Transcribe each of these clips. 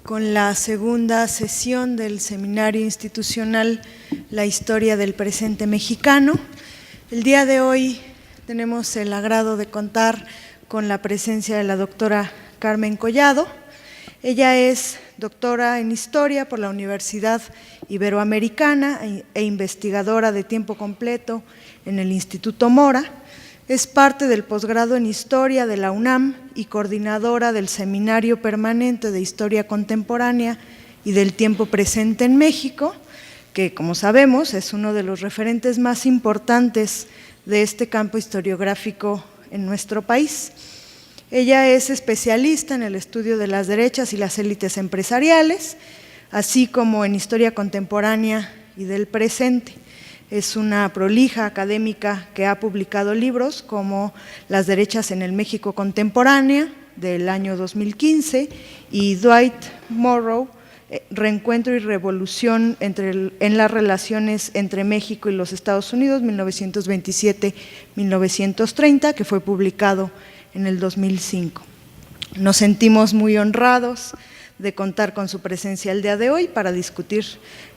con la segunda sesión del Seminario Institucional La Historia del Presente Mexicano. El día de hoy tenemos el agrado de contar con la presencia de la doctora Carmen Collado. Ella es doctora en Historia por la Universidad Iberoamericana e investigadora de tiempo completo en el Instituto Mora. Es parte del posgrado en Historia de la UNAM y coordinadora del Seminario Permanente de Historia Contemporánea y del Tiempo Presente en México, que, como sabemos, es uno de los referentes más importantes de este campo historiográfico en nuestro país. Ella es especialista en el estudio de las derechas y las élites empresariales, así como en historia contemporánea y del presente. Es una prolija académica que ha publicado libros como Las derechas en el México contemporánea, del año 2015, y Dwight Morrow, Reencuentro y revolución en las relaciones entre México y los Estados Unidos, 1927-1930, que fue publicado en el 2005. Nos sentimos muy honrados de contar con su presencia el día de hoy para discutir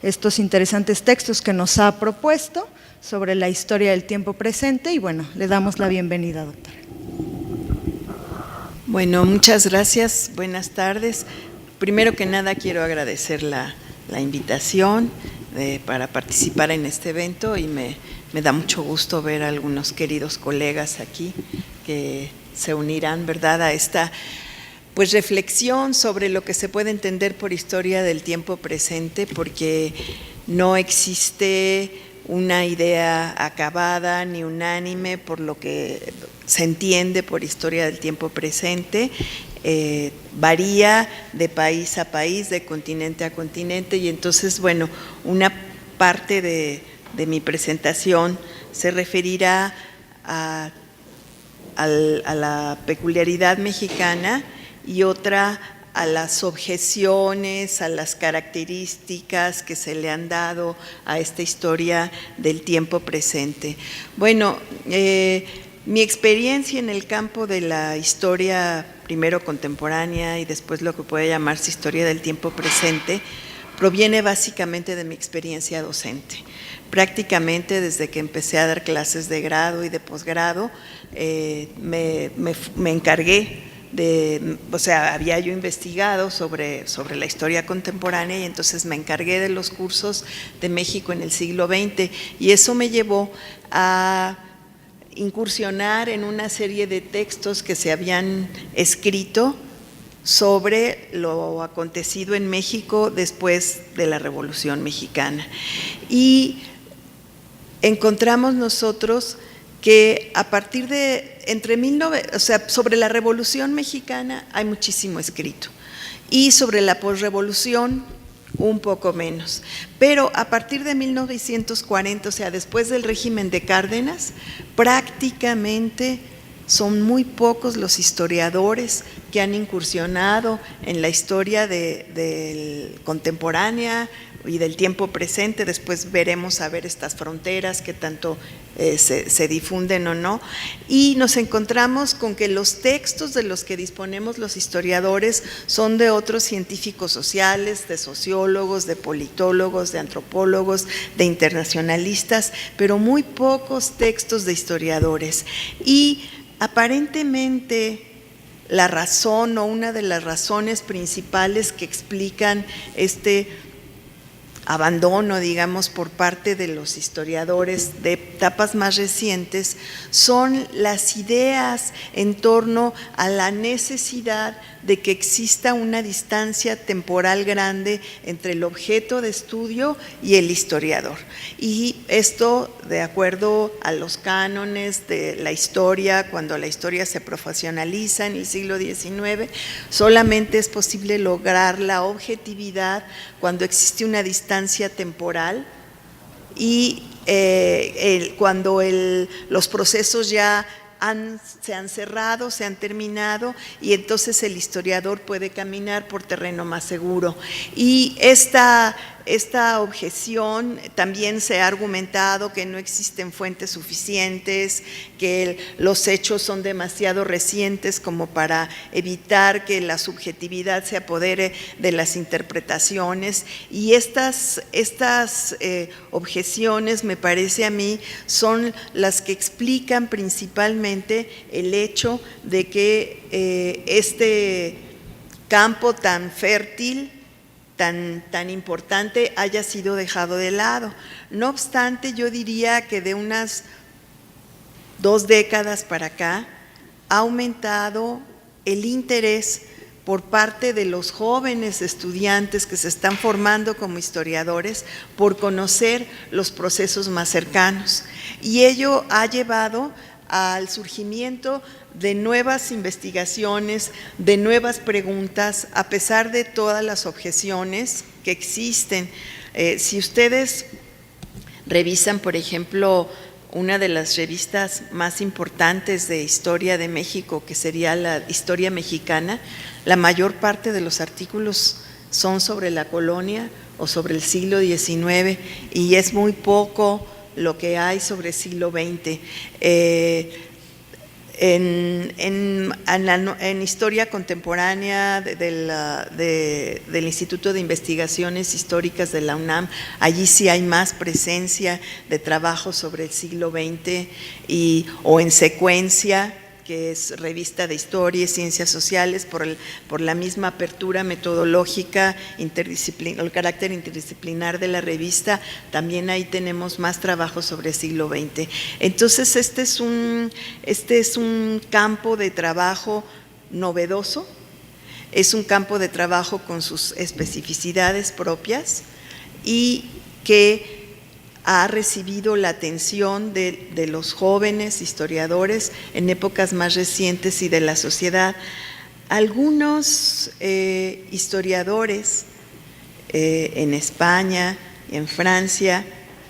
estos interesantes textos que nos ha propuesto sobre la historia del tiempo presente y bueno, le damos la bienvenida, doctora. Bueno, muchas gracias, buenas tardes. Primero que nada quiero agradecer la invitación para participar en este evento y me da mucho gusto ver a algunos queridos colegas aquí que se unirán, ¿verdad?, a esta reflexión sobre lo que se puede entender por historia del tiempo presente, porque no existe una idea acabada ni unánime por lo que se entiende por historia del tiempo presente. Varía de país a país, de continente a continente, y entonces, bueno, una parte de mi presentación se referirá a la peculiaridad mexicana y otra a las objeciones, a las características que se le han dado a esta historia del tiempo presente. Bueno, mi experiencia en el campo de la historia, primero contemporánea y después lo que puede llamarse historia del tiempo presente, proviene básicamente de mi experiencia docente. Prácticamente desde que empecé a dar clases de grado y de posgrado, me encargué había yo investigado sobre la historia contemporánea y entonces me encargué de los cursos de México en el siglo XX y eso me llevó a incursionar en una serie de textos que se habían escrito sobre lo acontecido en México después de la Revolución Mexicana. Y encontramos nosotros que a partir de sobre la Revolución Mexicana hay muchísimo escrito y sobre la posrevolución un poco menos, pero a partir de 1940, o sea, después del régimen de Cárdenas, prácticamente son muy pocos los historiadores que han incursionado en la historia del contemporánea y del tiempo presente. Después veremos a ver estas fronteras que tanto se difunden o no, y nos encontramos con que los textos de los que disponemos los historiadores son de otros científicos sociales, de sociólogos, de politólogos, de antropólogos, de internacionalistas, pero muy pocos textos de historiadores. Y aparentemente la razón o una de las razones principales que explican este abandono, digamos, por parte de los historiadores de etapas más recientes, son las ideas en torno a la necesidad de que exista una distancia temporal grande entre el objeto de estudio y el historiador. Y esto, de acuerdo a los cánones de la historia, cuando la historia se profesionaliza en el siglo XIX, solamente es posible lograr la objetividad cuando existe una distancia temporal y cuando los procesos ya se han cerrado, se han terminado y entonces el historiador puede caminar por terreno más seguro. Y esta esta objeción también se ha argumentado que no existen fuentes suficientes, que los hechos son demasiado recientes como para evitar que la subjetividad se apodere de las interpretaciones, y estas objeciones, me parece a mí, son las que explican principalmente el hecho de que este campo tan fértil, tan importante, haya sido dejado de lado. No obstante, yo diría que de unas 2 décadas para acá ha aumentado el interés por parte de los jóvenes estudiantes que se están formando como historiadores por conocer los procesos más cercanos, y ello ha llevado al surgimiento de nuevas investigaciones, de nuevas preguntas, a pesar de todas las objeciones que existen. Si ustedes revisan, por ejemplo, una de las revistas más importantes de historia de México, que sería la Historia Mexicana, la mayor parte de los artículos son sobre la colonia o sobre el siglo XIX, y es muy poco lo que hay sobre el siglo XX. En historia contemporánea del Instituto de Investigaciones Históricas de la UNAM, allí sí hay más presencia de trabajo sobre el siglo XX, o en Secuencia, que es revista de historia y ciencias sociales, por la misma apertura metodológica, el carácter interdisciplinar de la revista, también ahí tenemos más trabajo sobre el siglo XX. Entonces, este es un campo de trabajo novedoso, es un campo de trabajo con sus especificidades propias y que ha recibido la atención de los jóvenes historiadores en épocas más recientes y de la sociedad. Algunos historiadores en España y en Francia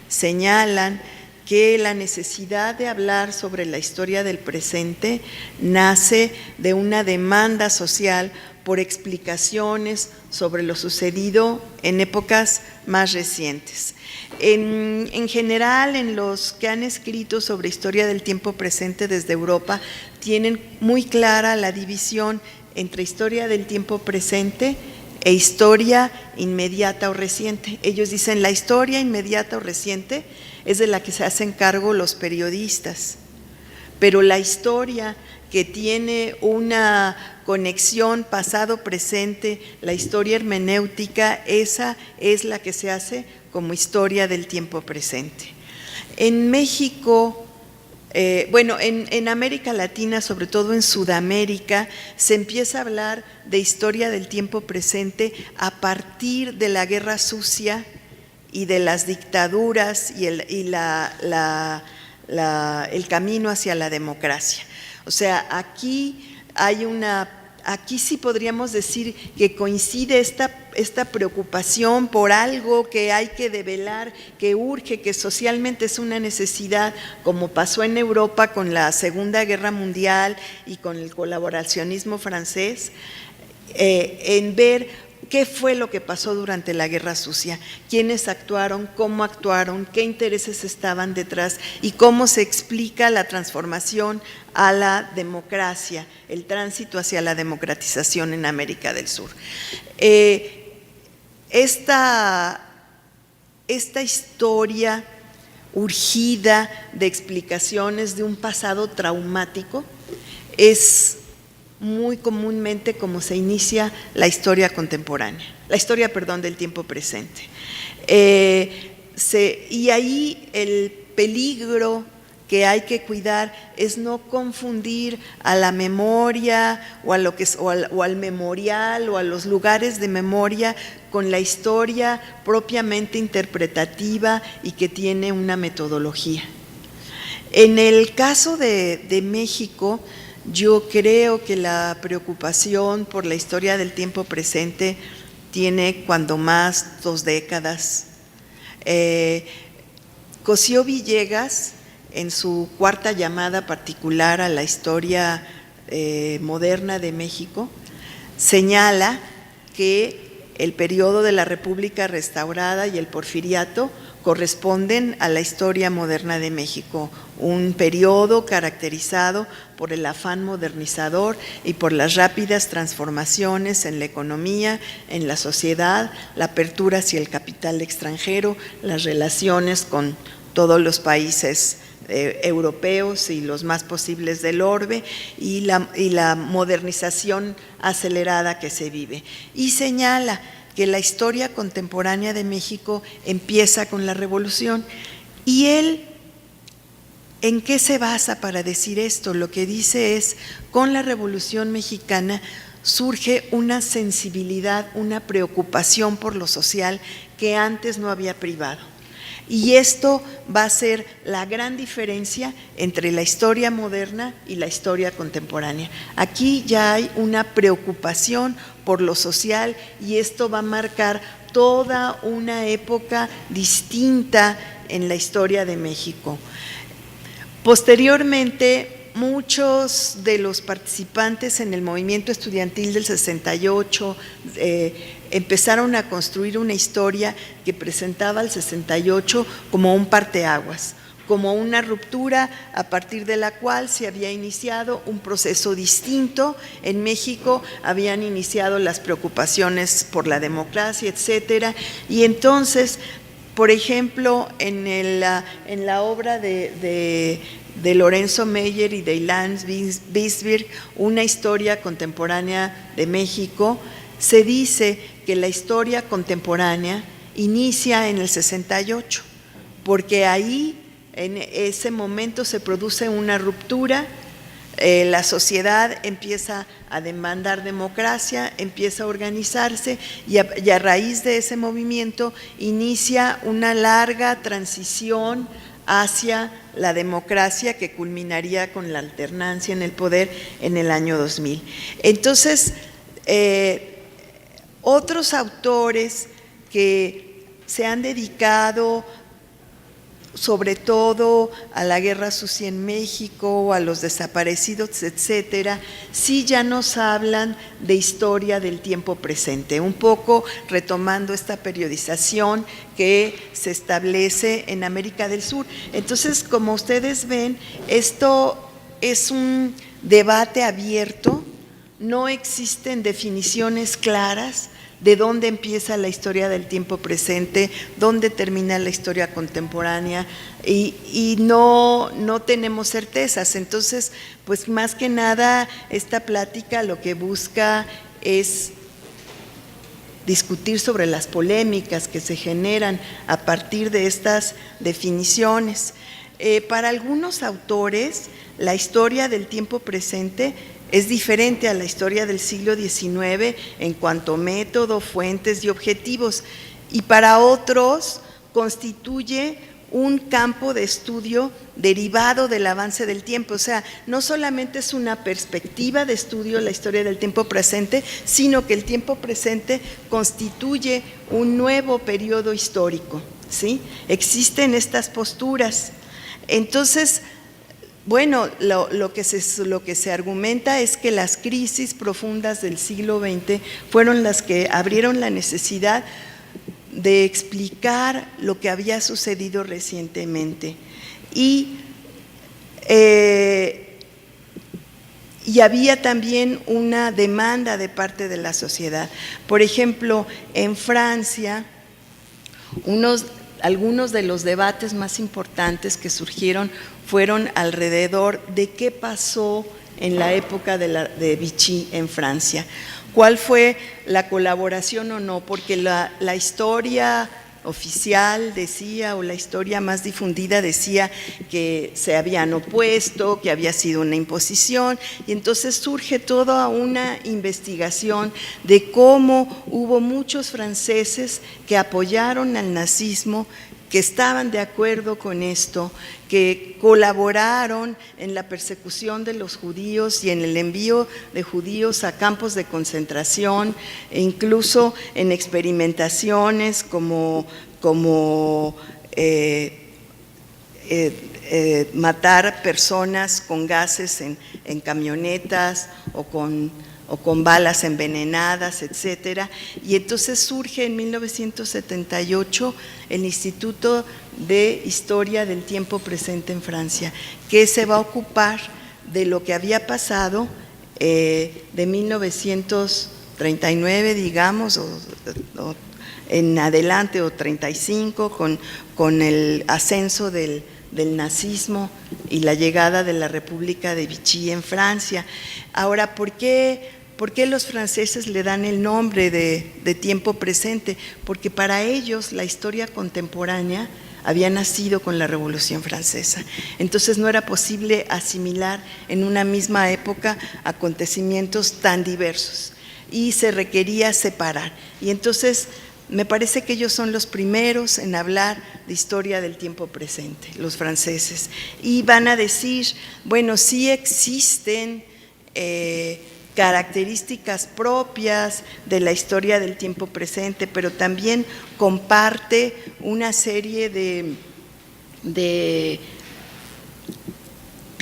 señalan que la necesidad de hablar sobre la historia del presente nace de una demanda social por explicaciones sobre lo sucedido en épocas más recientes. En general, en los que han escrito sobre historia del tiempo presente desde Europa, tienen muy clara la división entre historia del tiempo presente e historia inmediata o reciente. Ellos dicen la historia inmediata o reciente es de la que se hacen cargo los periodistas, pero la historia que tiene una conexión pasado-presente, la historia hermenéutica, esa es la que se hace como historia del tiempo presente. En México, en América Latina, sobre todo en Sudamérica, se empieza a hablar de historia del tiempo presente a partir de la Guerra Sucia y de las dictaduras y el camino hacia la democracia. O sea, aquí sí podríamos decir que coincide esta preocupación por algo que hay que develar, que urge, que socialmente es una necesidad, como pasó en Europa con la Segunda Guerra Mundial y con el colaboracionismo francés, en ver qué fue lo que pasó durante la Guerra Sucia, quiénes actuaron, cómo actuaron, qué intereses estaban detrás y cómo se explica la transformación a la democracia, el tránsito hacia la democratización en América del Sur. Esta historia urgida de explicaciones de un pasado traumático es muy comúnmente como se inicia la historia contemporánea, del tiempo presente. Y ahí el peligro que hay que cuidar es no confundir a la memoria o al memorial o a los lugares de memoria con la historia propiamente interpretativa y que tiene una metodología. En el caso de México, yo creo que la preocupación por la historia del tiempo presente tiene cuando más 2 décadas. Cosío Villegas, en su 4ª llamada particular a la historia moderna de México, señala que el periodo de la República restaurada y el Porfiriato corresponden a la historia moderna de México, un periodo caracterizado por el afán modernizador y por las rápidas transformaciones en la economía, en la sociedad, la apertura hacia el capital extranjero, las relaciones con todos los países europeos y los más posibles del orbe, y la modernización acelerada que se vive. Y señala que la historia contemporánea de México empieza con la Revolución. Y él, ¿en qué se basa para decir esto? Lo que dice es, con la Revolución Mexicana surge una sensibilidad, una preocupación por lo social que antes no había privado. Y esto va a ser la gran diferencia entre la historia moderna y la historia contemporánea. Aquí ya hay una preocupación por lo social y esto va a marcar toda una época distinta en la historia de México. Posteriormente, muchos de los participantes en el movimiento estudiantil del 68 empezaron a construir una historia que presentaba al 68 como un parteaguas, como una ruptura a partir de la cual se había iniciado un proceso distinto. En México habían iniciado las preocupaciones por la democracia, etcétera, y entonces, por ejemplo, en la obra de Lorenzo Meyer y de Ilan Bisberg, una historia contemporánea de México, se dice que la historia contemporánea inicia en el 68, porque ahí, en ese momento, se produce una ruptura, la sociedad empieza a demandar democracia, empieza a organizarse y a raíz de ese movimiento inicia una larga transición hacia la democracia que culminaría con la alternancia en el poder en el año 2000. Entonces, otros autores que se han dedicado sobre todo a la guerra sucia en México, a los desaparecidos, etcétera, sí ya nos hablan de historia del tiempo presente, un poco retomando esta periodización que se establece en América del Sur. Entonces, como ustedes ven, esto es un debate abierto, no existen definiciones claras de dónde empieza la historia del tiempo presente, dónde termina la historia contemporánea, y no tenemos certezas. Entonces, pues más que nada, esta plática lo que busca es discutir sobre las polémicas que se generan a partir de estas definiciones. Para algunos autores, la historia del tiempo presente es diferente a la historia del siglo XIX en cuanto a método, fuentes y objetivos, y para otros constituye un campo de estudio derivado del avance del tiempo. O sea, no solamente es una perspectiva de estudio la historia del tiempo presente, sino que el tiempo presente constituye un nuevo periodo histórico, ¿sí? Existen estas posturas. Entonces, bueno, lo que se argumenta es que las crisis profundas del siglo XX fueron las que abrieron la necesidad de explicar lo que había sucedido recientemente. Y había también una demanda de parte de la sociedad. Por ejemplo, en Francia, algunos de los debates más importantes que surgieron fueron alrededor de qué pasó en la época de Vichy en Francia. ¿Cuál fue la colaboración o no? Porque la historia oficial decía, o la historia más difundida decía que se habían opuesto, que había sido una imposición, y entonces surge toda una investigación de cómo hubo muchos franceses que apoyaron al nazismo, que estaban de acuerdo con esto, que colaboraron en la persecución de los judíos y en el envío de judíos a campos de concentración, e incluso en experimentaciones como matar personas con gases en camionetas o con balas envenenadas, etcétera. Y entonces surge en 1978 el Instituto de Historia del Tiempo Presente en Francia, que se va a ocupar de lo que había pasado de 1939, digamos, o en adelante, o 35, con el ascenso del nazismo y la llegada de la República de Vichy en Francia. Ahora, ¿por qué los franceses le dan el nombre de tiempo presente? Porque para ellos la historia contemporánea había nacido con la Revolución Francesa. Entonces no era posible asimilar en una misma época acontecimientos tan diversos y se requería separar. Y entonces me parece que ellos son los primeros en hablar de historia del tiempo presente, los franceses. Y van a decir, bueno, sí existen características propias de la historia del tiempo presente, pero también comparte una serie de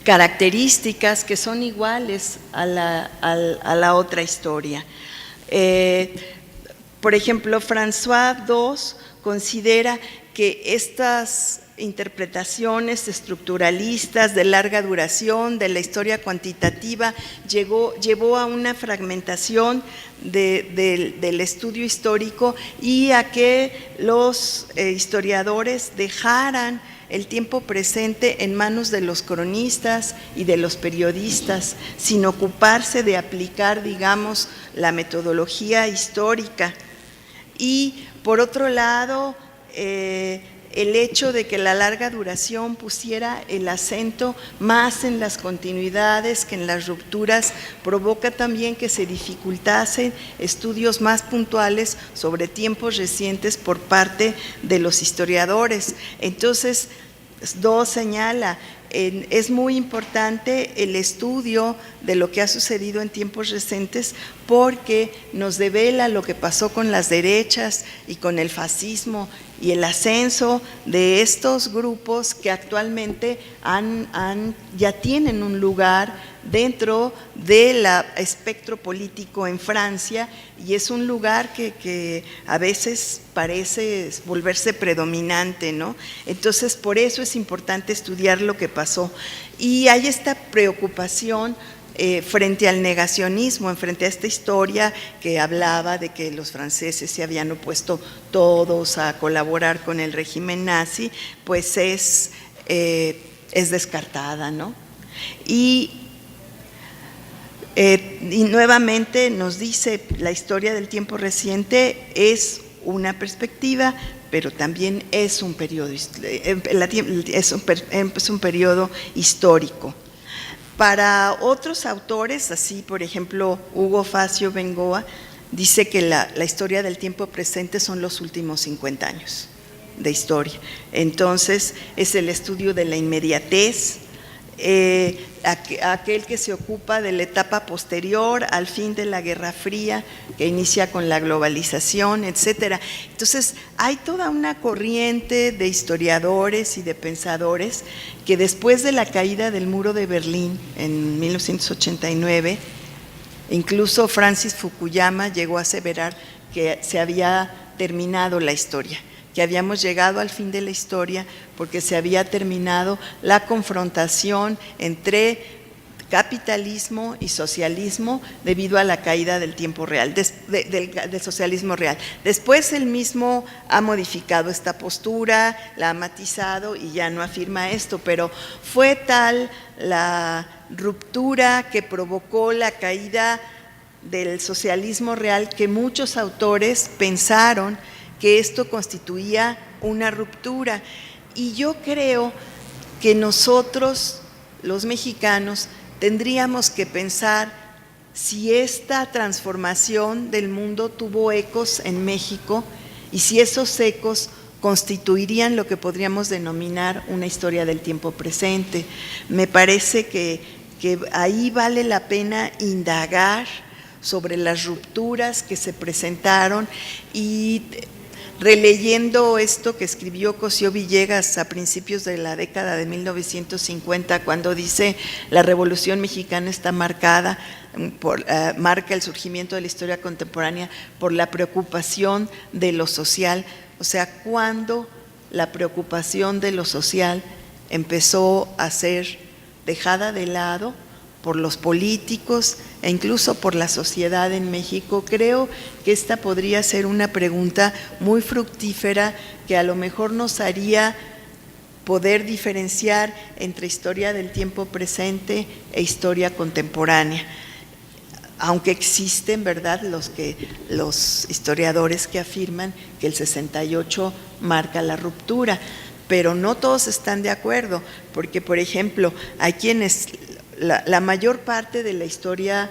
características que son iguales a la otra historia. Por ejemplo, François II considera que estas interpretaciones estructuralistas de larga duración de la historia cuantitativa llevó a una fragmentación del estudio histórico y a que los historiadores dejaran el tiempo presente en manos de los cronistas y de los periodistas, sin ocuparse de aplicar, digamos, la metodología histórica. Y por otro lado, el hecho de que la larga duración pusiera el acento más en las continuidades que en las rupturas provoca también que se dificultasen estudios más puntuales sobre tiempos recientes por parte de los historiadores. Entonces, Dos señala, es muy importante el estudio de lo que ha sucedido en tiempos recientes porque nos devela lo que pasó con las derechas y con el fascismo y el ascenso de estos grupos que actualmente ya tienen un lugar dentro del espectro político en Francia y es un lugar que a veces parece volverse predominante, ¿no? Entonces, por eso es importante estudiar lo que pasó. Y hay esta preocupación frente al negacionismo, frente a esta historia que hablaba de que los franceses se habían opuesto todos a colaborar con el régimen nazi, pues es descartada, ¿no? Y nuevamente nos dice, la historia del tiempo reciente es una perspectiva, pero también es un periodo, es un periodo histórico. Para otros autores, así por ejemplo Hugo Facio Bengoa, dice que la historia del tiempo presente son los últimos 50 años de historia. Entonces es el estudio de la inmediatez, aquel que se ocupa de la etapa posterior al fin de la Guerra Fría, que inicia con la globalización, etcétera. Entonces, hay toda una corriente de historiadores y de pensadores que después de la caída del muro de Berlín en 1989, incluso Francis Fukuyama llegó a aseverar que se había terminado la historia, que habíamos llegado al fin de la historia porque se había terminado la confrontación entre capitalismo y socialismo debido a la caída del tiempo real, del socialismo real. Después él mismo ha modificado esta postura, la ha matizado y ya no afirma esto, pero fue tal la ruptura que provocó la caída del socialismo real que muchos autores pensaron que esto constituía una ruptura. Y yo creo que nosotros, los mexicanos, tendríamos que pensar si esta transformación del mundo tuvo ecos en México y si esos ecos constituirían lo que podríamos denominar una historia del tiempo presente. Me parece que ahí vale la pena indagar sobre las rupturas que se presentaron y releyendo esto que escribió Cosío Villegas a principios de la década de 1950, cuando dice: la Revolución Mexicana está marca el surgimiento de la historia contemporánea por la preocupación de lo social. O sea, cuando la preocupación de lo social empezó a ser dejada de lado por los políticos e incluso por la sociedad en México. Creo que esta podría ser una pregunta muy fructífera que a lo mejor nos haría poder diferenciar entre historia del tiempo presente e historia contemporánea. Aunque existen, ¿verdad?, los historiadores que afirman que el 68 marca la ruptura, pero no todos están de acuerdo, porque, por ejemplo, hay quienes, la mayor parte de la historia,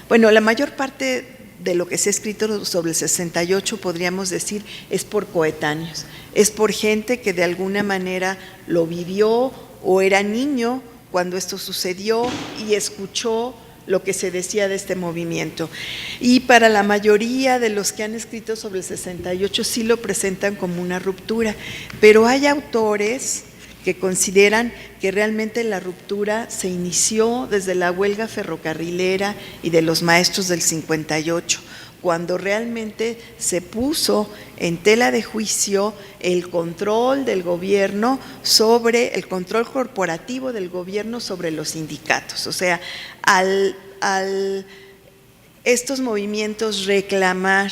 la mayor parte de lo que se ha escrito sobre el 68, podríamos decir, es por coetáneos, es por gente que de alguna manera lo vivió o era niño cuando esto sucedió y escuchó lo que se decía de este movimiento. Y para la mayoría de los que han escrito sobre el 68 sí lo presentan como una ruptura, pero hay autores que consideran que realmente la ruptura se inició desde la huelga ferrocarrilera y de los maestros del 58, cuando realmente se puso en tela de juicio el control del gobierno sobre, el control corporativo del gobierno sobre los sindicatos. O sea, al estos movimientos reclamar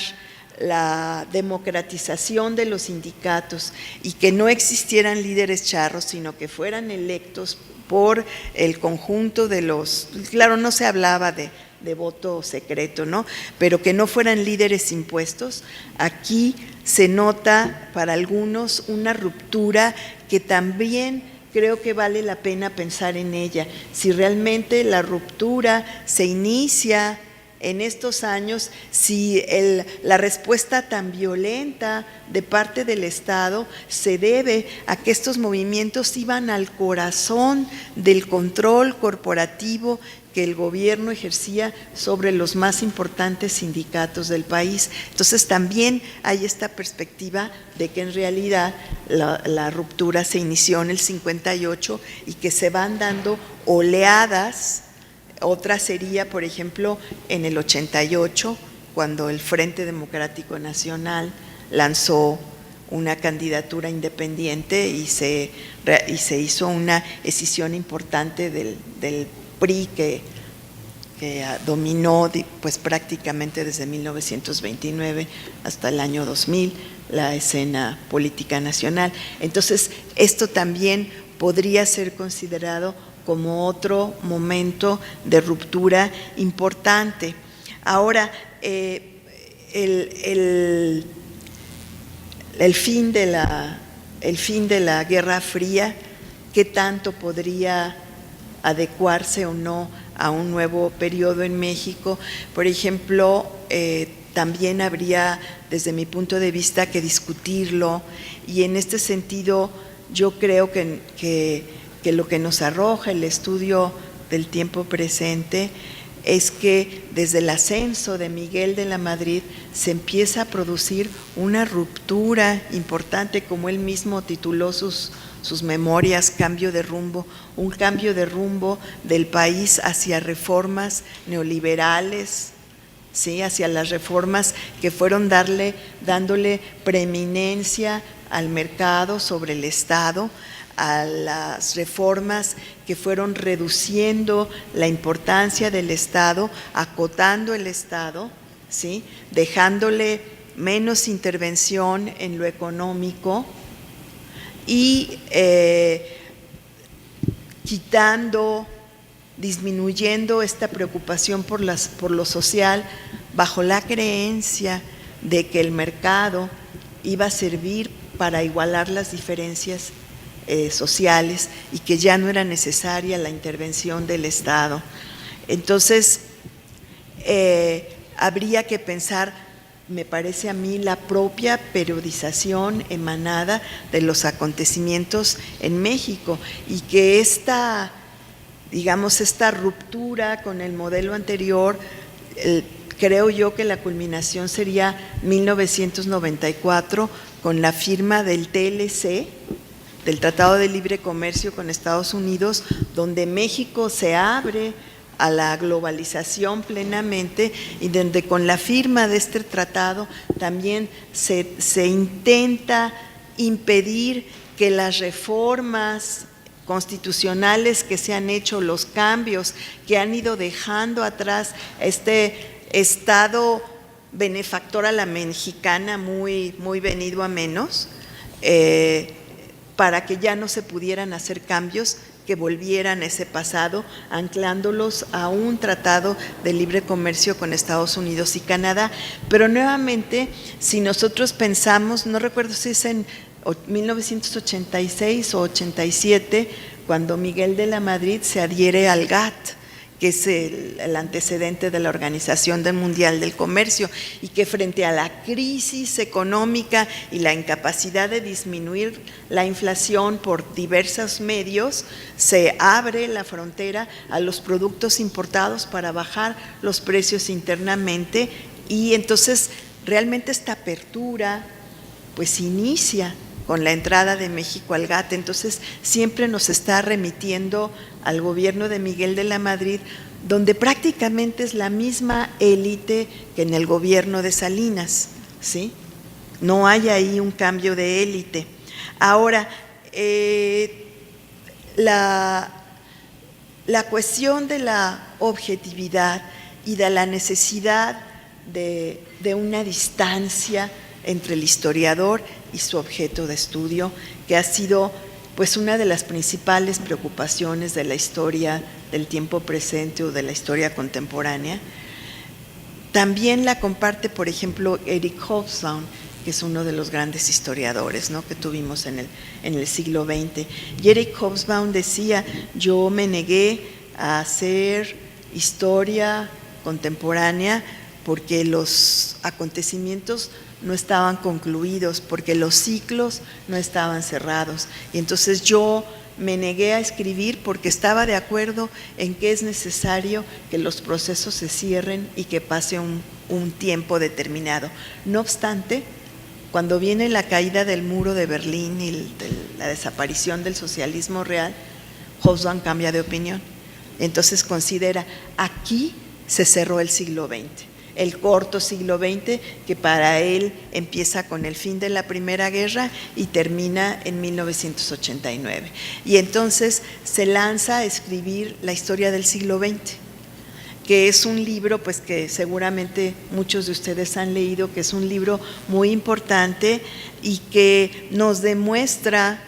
la democratización de los sindicatos y que no existieran líderes charros, sino que fueran electos por el conjunto de los, claro, no se hablaba de voto secreto, ¿no?, pero que no fueran líderes impuestos. Aquí se nota para algunos una ruptura que también creo que vale la pena pensar en ella. Si realmente la ruptura se inicia en estos años, si la respuesta tan violenta de parte del Estado se debe a que estos movimientos iban al corazón del control corporativo que el gobierno ejercía sobre los más importantes sindicatos del país. Entonces también hay esta perspectiva de que en realidad la ruptura se inició en el 58 y que se van dando oleadas. Otra sería, por ejemplo, en el 88, cuando el Frente Democrático Nacional lanzó una candidatura independiente y se hizo una escisión importante del PRI que dominó pues prácticamente desde 1929 hasta el año 2000 la escena política nacional. Entonces, esto también podría ser considerado como otro momento de ruptura importante. Ahora, el fin de la Guerra Fría, ¿qué tanto podría adecuarse o no a un nuevo periodo en México? Por ejemplo, también habría, desde mi punto de vista, que discutirlo, y en este sentido yo creo que lo que nos arroja el estudio del tiempo presente es que desde el ascenso de Miguel de la Madrid se empieza a producir una ruptura importante, como él mismo tituló sus memorias, Cambio de rumbo, un cambio de rumbo del país hacia reformas neoliberales, ¿sí?, hacia las reformas que fueron dándole preeminencia al mercado sobre el Estado, a las reformas que fueron reduciendo la importancia del Estado, acotando el Estado, ¿sí?, dejándole menos intervención en lo económico y disminuyendo esta preocupación por lo social, bajo la creencia de que el mercado iba a servir para igualar las diferencias sociales y que ya no era necesaria la intervención del Estado. Entonces, habría que pensar, me parece a mí, la propia periodización emanada de los acontecimientos en México, y que esta ruptura con el modelo anterior creo yo que la culminación sería 1994 con la firma del TLC, del Tratado de Libre Comercio con Estados Unidos, donde México se abre a la globalización plenamente y donde con la firma de este tratado también se intenta impedir que las reformas constitucionales que se han hecho, los cambios que han ido dejando atrás este Estado benefactor a la mexicana muy venido a menos, para que ya no se pudieran hacer cambios que volvieran a ese pasado, anclándolos a un tratado de libre comercio con Estados Unidos y Canadá. Pero nuevamente, si nosotros pensamos, no recuerdo si es en 1986 o 87, cuando Miguel de la Madrid se adhiere al GATT, que es el antecedente de la Organización Mundial del Comercio, y que frente a la crisis económica y la incapacidad de disminuir la inflación por diversos medios, se abre la frontera a los productos importados para bajar los precios internamente, y entonces realmente esta apertura pues inicia con la entrada de México al GATT. Entonces siempre nos está remitiendo al gobierno de Miguel de la Madrid, donde prácticamente es la misma élite que en el gobierno de Salinas, ¿sí? No hay ahí un cambio de élite. Ahora, la cuestión de la objetividad y de la necesidad de una distancia entre el historiador y su objeto de estudio, que ha sido pues una de las principales preocupaciones de la historia del tiempo presente o de la historia contemporánea. También la comparte, por ejemplo, Eric Hobsbawm, que es uno de los grandes historiadores, ¿no?, que tuvimos en el siglo XX. Y Eric Hobsbawm decía: yo me negué a hacer historia contemporánea porque los acontecimientos no estaban concluidos, porque los ciclos no estaban cerrados. Y entonces yo me negué a escribir porque estaba de acuerdo en que es necesario que los procesos se cierren y que pase un tiempo determinado. No obstante, cuando viene la caída del muro de Berlín y la desaparición del socialismo real, Hobsbawm cambia de opinión. Entonces considera: aquí se cerró el siglo XX. El corto siglo XX, que para él empieza con el fin de la Primera Guerra y termina en 1989. Y entonces se lanza a escribir la historia del siglo XX, que es un libro pues que seguramente muchos de ustedes han leído, que es un libro muy importante y que nos demuestra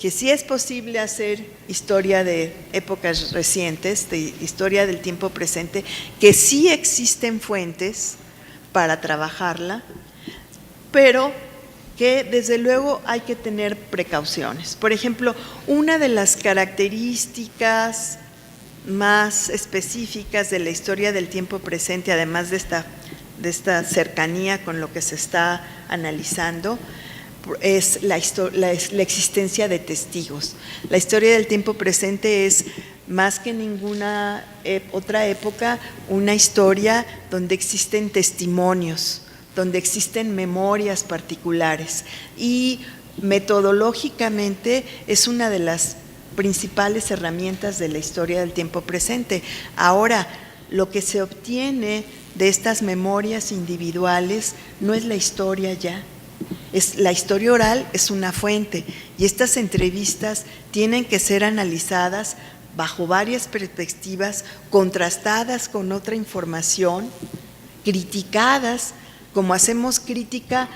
que sí es posible hacer historia de épocas recientes, de historia del tiempo presente, que sí existen fuentes para trabajarla, pero que desde luego hay que tener precauciones. Por ejemplo, una de las características más específicas de la historia del tiempo presente, además de esta cercanía con lo que se está analizando, es la existencia de testigos. La historia del tiempo presente es, más que ninguna otra época, una historia donde existen testimonios, donde existen memorias particulares, y metodológicamente es una de las principales herramientas de la historia del tiempo presente. Ahora, lo que se obtiene de estas memorias individuales no es la historia ya. La historia oral es una fuente, y estas entrevistas tienen que ser analizadas bajo varias perspectivas, contrastadas con otra información, criticadas, como hacemos crítica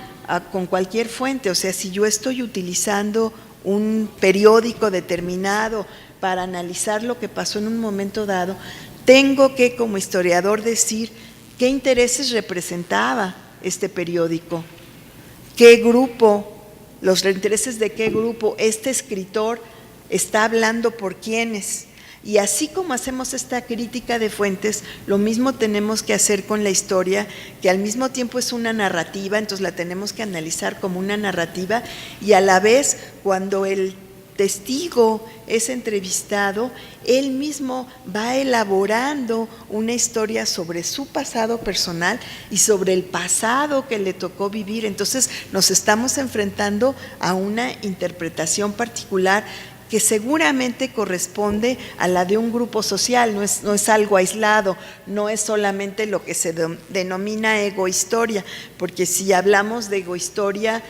con cualquier fuente. O sea, si yo estoy utilizando un periódico determinado para analizar lo que pasó en un momento dado, tengo que, como historiador, decir qué intereses representaba este periódico, qué grupo, los intereses de qué grupo, este escritor está hablando por quiénes. Y así como hacemos esta crítica de fuentes, lo mismo tenemos que hacer con la historia, que al mismo tiempo es una narrativa, entonces la tenemos que analizar como una narrativa, y a la vez, cuando el testigo es entrevistado, él mismo va elaborando una historia sobre su pasado personal y sobre el pasado que le tocó vivir. Entonces nos estamos enfrentando a una interpretación particular que seguramente corresponde a la de un grupo social, no es algo aislado, no es solamente lo que se denomina egohistoria, porque si hablamos de egohistoria,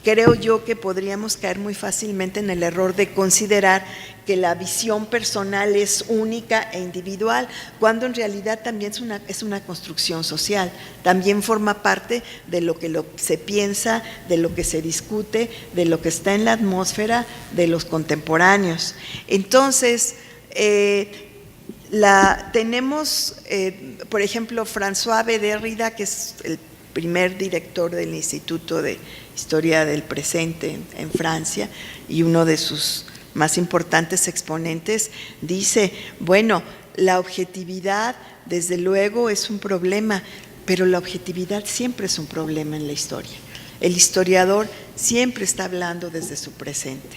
creo yo que podríamos caer muy fácilmente en el error de considerar que la visión personal es única e individual, cuando en realidad también es una construcción social, también forma parte de lo que se piensa, de lo que se discute, de lo que está en la atmósfera de los contemporáneos. Entonces, tenemos, por ejemplo, François B. Derrida, que es el primer director del Instituto de Historia del Presente en Francia y uno de sus más importantes exponentes, dice, bueno, la objetividad desde luego es un problema, pero la objetividad siempre es un problema en la historia. El historiador siempre está hablando desde su presente,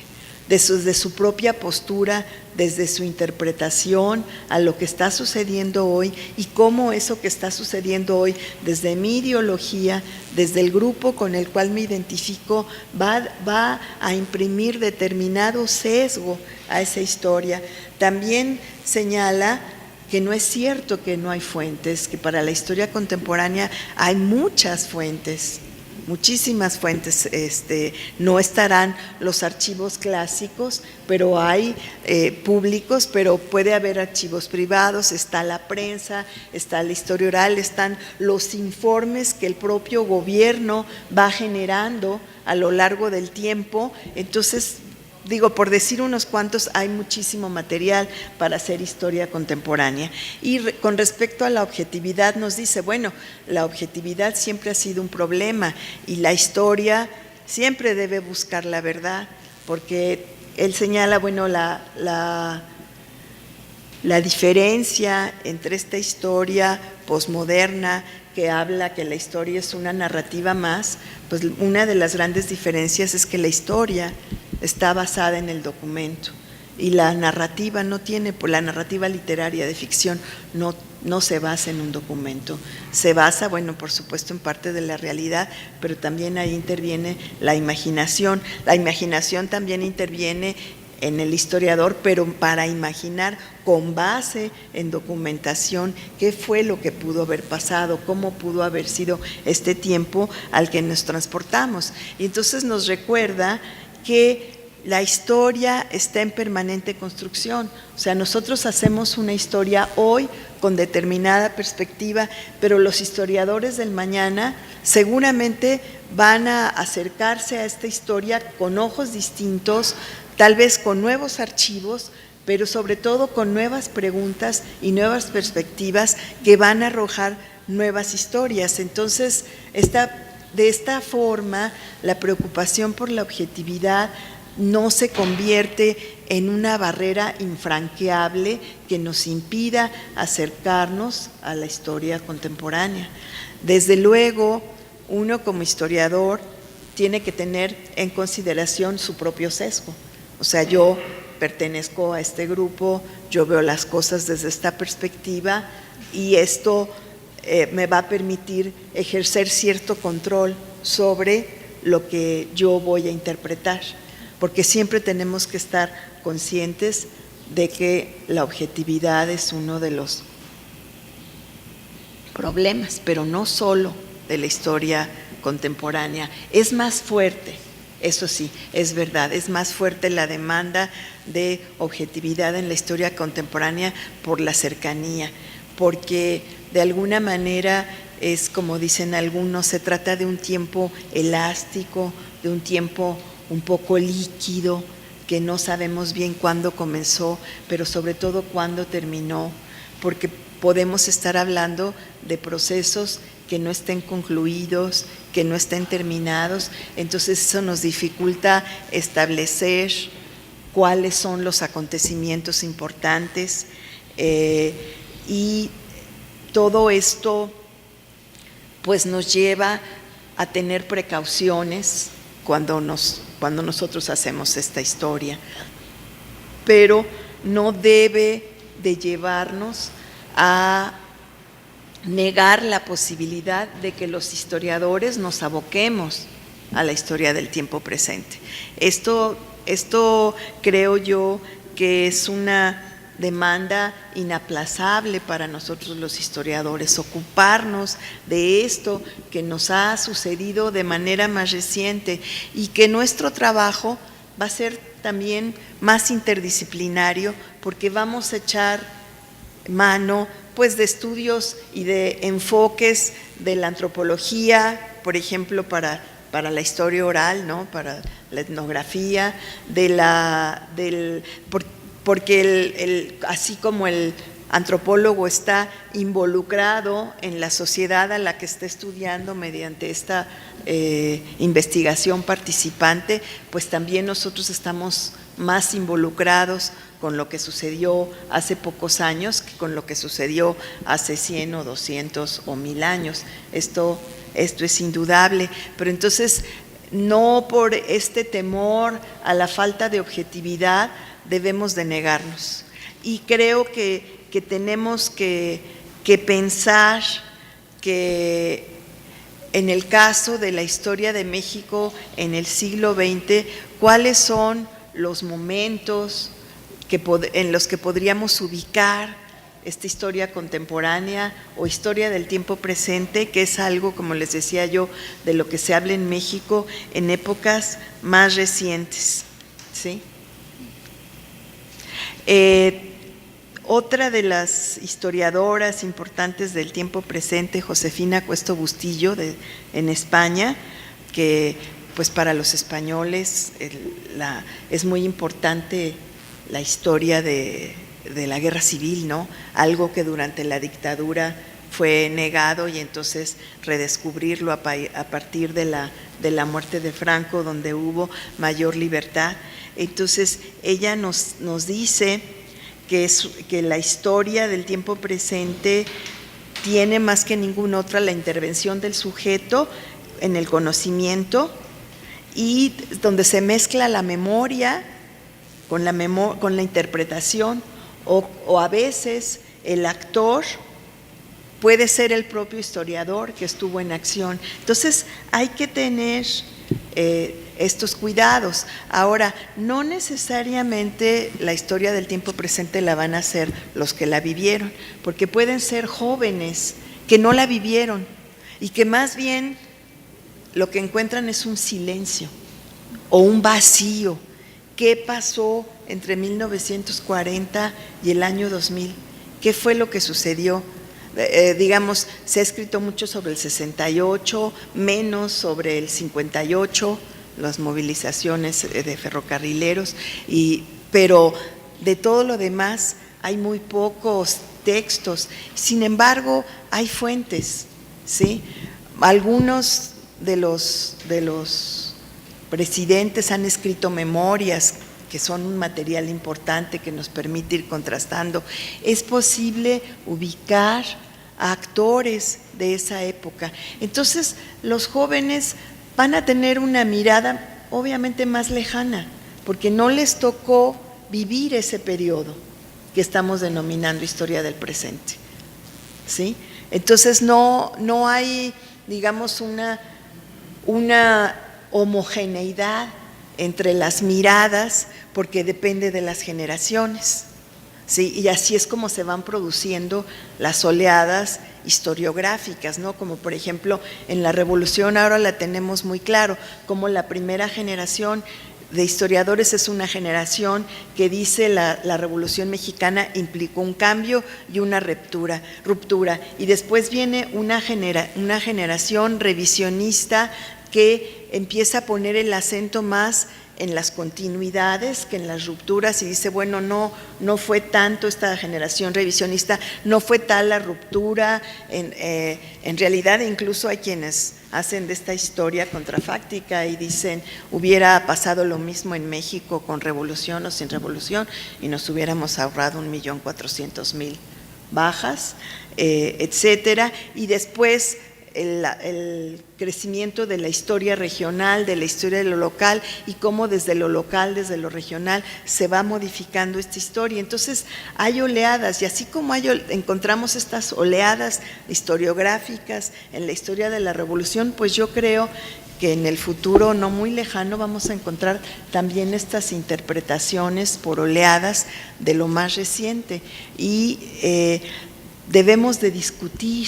desde su propia postura, desde su interpretación a lo que está sucediendo hoy y cómo eso que está sucediendo hoy desde mi ideología, desde el grupo con el cual me identifico, va a imprimir determinado sesgo a esa historia. También señala que no es cierto que no hay fuentes, que para la historia contemporánea hay muchas fuentes, muchísimas fuentes. No estarán los archivos clásicos, pero hay públicos, pero puede haber archivos privados, está la prensa, está la historia oral, están los informes que el propio gobierno va generando a lo largo del tiempo. Entonces, digo, por decir unos cuantos, hay muchísimo material para hacer historia contemporánea. Y con respecto a la objetividad nos dice, bueno, la objetividad siempre ha sido un problema y la historia siempre debe buscar la verdad, porque él señala, bueno, la diferencia entre esta historia posmoderna que habla que la historia es una narrativa más, pues una de las grandes diferencias es que la historia está basada en el documento y la narrativa no tiene, la narrativa literaria de ficción no se basa en un documento, se basa, bueno, por supuesto en parte de la realidad, pero también ahí interviene la imaginación también interviene en el historiador, pero para imaginar con base en documentación qué fue lo que pudo haber pasado, cómo pudo haber sido este tiempo al que nos transportamos. Y entonces nos recuerda que la historia está en permanente construcción, o sea, nosotros hacemos una historia hoy con determinada perspectiva, pero los historiadores del mañana seguramente van a acercarse a esta historia con ojos distintos, tal vez con nuevos archivos, pero sobre todo con nuevas preguntas y nuevas perspectivas que van a arrojar nuevas historias. Entonces, de esta forma, la preocupación por la objetividad no se convierte en una barrera infranqueable que nos impida acercarnos a la historia contemporánea. Desde luego, uno como historiador tiene que tener en consideración su propio sesgo. O sea, yo pertenezco a este grupo, yo veo las cosas desde esta perspectiva y esto me va a permitir ejercer cierto control sobre lo que yo voy a interpretar, porque siempre tenemos que estar conscientes de que la objetividad es uno de los problemas, pero no solo de la historia contemporánea. Es más fuerte, eso sí, es verdad, es más fuerte la demanda de objetividad en la historia contemporánea por la cercanía, porque de alguna manera es como dicen algunos, se trata de un tiempo elástico, de un tiempo un poco líquido, que no sabemos bien cuándo comenzó, pero sobre todo cuándo terminó, porque podemos estar hablando de procesos que no estén concluidos, que no estén terminados. Entonces eso nos dificulta establecer cuáles son los acontecimientos importantes, y todo esto pues nos lleva a tener precauciones cuando nosotros hacemos esta historia. Pero no debe de llevarnos a negar la posibilidad de que los historiadores nos aboquemos a la historia del tiempo presente. Esto creo yo que es una demanda inaplazable para nosotros los historiadores, ocuparnos de esto que nos ha sucedido de manera más reciente y que nuestro trabajo va a ser también más interdisciplinario porque vamos a echar mano pues de estudios y de enfoques de la antropología, por ejemplo, para la historia oral, ¿no? Para la etnografía, porque así como el antropólogo está involucrado en la sociedad a la que está estudiando mediante esta investigación participante, pues también nosotros estamos más involucrados con lo que sucedió hace pocos años que con lo que sucedió hace 100 o 200 o 1000 años. Esto es indudable, pero entonces no por este temor a la falta de objetividad debemos de negarnos. Y creo que tenemos que pensar que en el caso de la historia de México en el siglo XX, cuáles son los momentos en los que podríamos ubicar esta historia contemporánea o historia del tiempo presente, que es algo, como les decía yo, de lo que se habla en México en épocas más recientes, ¿sí? Otra de las historiadoras importantes del tiempo presente, Josefina Cuesto Bustillo, en España, que pues para los españoles es muy importante la historia de la guerra civil, ¿no? Algo que durante la dictadura fue negado y entonces redescubrirlo a partir de la muerte de Franco, donde hubo mayor libertad. Entonces ella nos dice que la historia del tiempo presente tiene más que ninguna otra la intervención del sujeto en el conocimiento y donde se mezcla la memoria con la interpretación o a veces el actor puede ser el propio historiador que estuvo en acción. Entonces hay que tener estos cuidados. Ahora, no necesariamente la historia del tiempo presente la van a hacer los que la vivieron, porque pueden ser jóvenes que no la vivieron y que más bien lo que encuentran es un silencio o un vacío. ¿Qué pasó entre 1940 y el año 2000? ¿Qué fue lo que sucedió? Digamos, se ha escrito mucho sobre el 68, menos sobre el 58, las movilizaciones de ferrocarrileros, pero de todo lo demás hay muy pocos textos. Sin embargo, hay fuentes, ¿sí? Algunos de los presidentes han escrito memorias que son un material importante que nos permite ir contrastando. Es posible ubicar a actores de esa época. Entonces, los jóvenes van a tener una mirada obviamente más lejana, porque no les tocó vivir ese periodo que estamos denominando historia del presente, ¿sí? Entonces, no hay, digamos, una homogeneidad entre las miradas, porque depende de las generaciones, ¿sí? Y así es como se van produciendo las oleadas historiográficas, ¿no? Como por ejemplo en la Revolución ahora la tenemos muy claro, como la primera generación de historiadores es una generación que dice la Revolución Mexicana implicó un cambio y una ruptura, y después viene una generación revisionista que empieza a poner el acento más en las continuidades que en las rupturas y dice, bueno, no fue tanto esta generación revisionista, no fue tal la ruptura, en realidad incluso hay quienes hacen de esta historia contrafáctica y dicen, hubiera pasado lo mismo en México con revolución o sin revolución y nos hubiéramos ahorrado 1.400.000 bajas, etcétera, y después el crecimiento de la historia regional, de la historia de lo local, y cómo desde lo local, desde lo regional, se va modificando esta historia. Entonces hay oleadas, y así como encontramos estas oleadas historiográficas en la historia de la Revolución, pues yo creo que en el futuro no muy lejano vamos a encontrar también estas interpretaciones por oleadas de lo más reciente, y debemos de discutir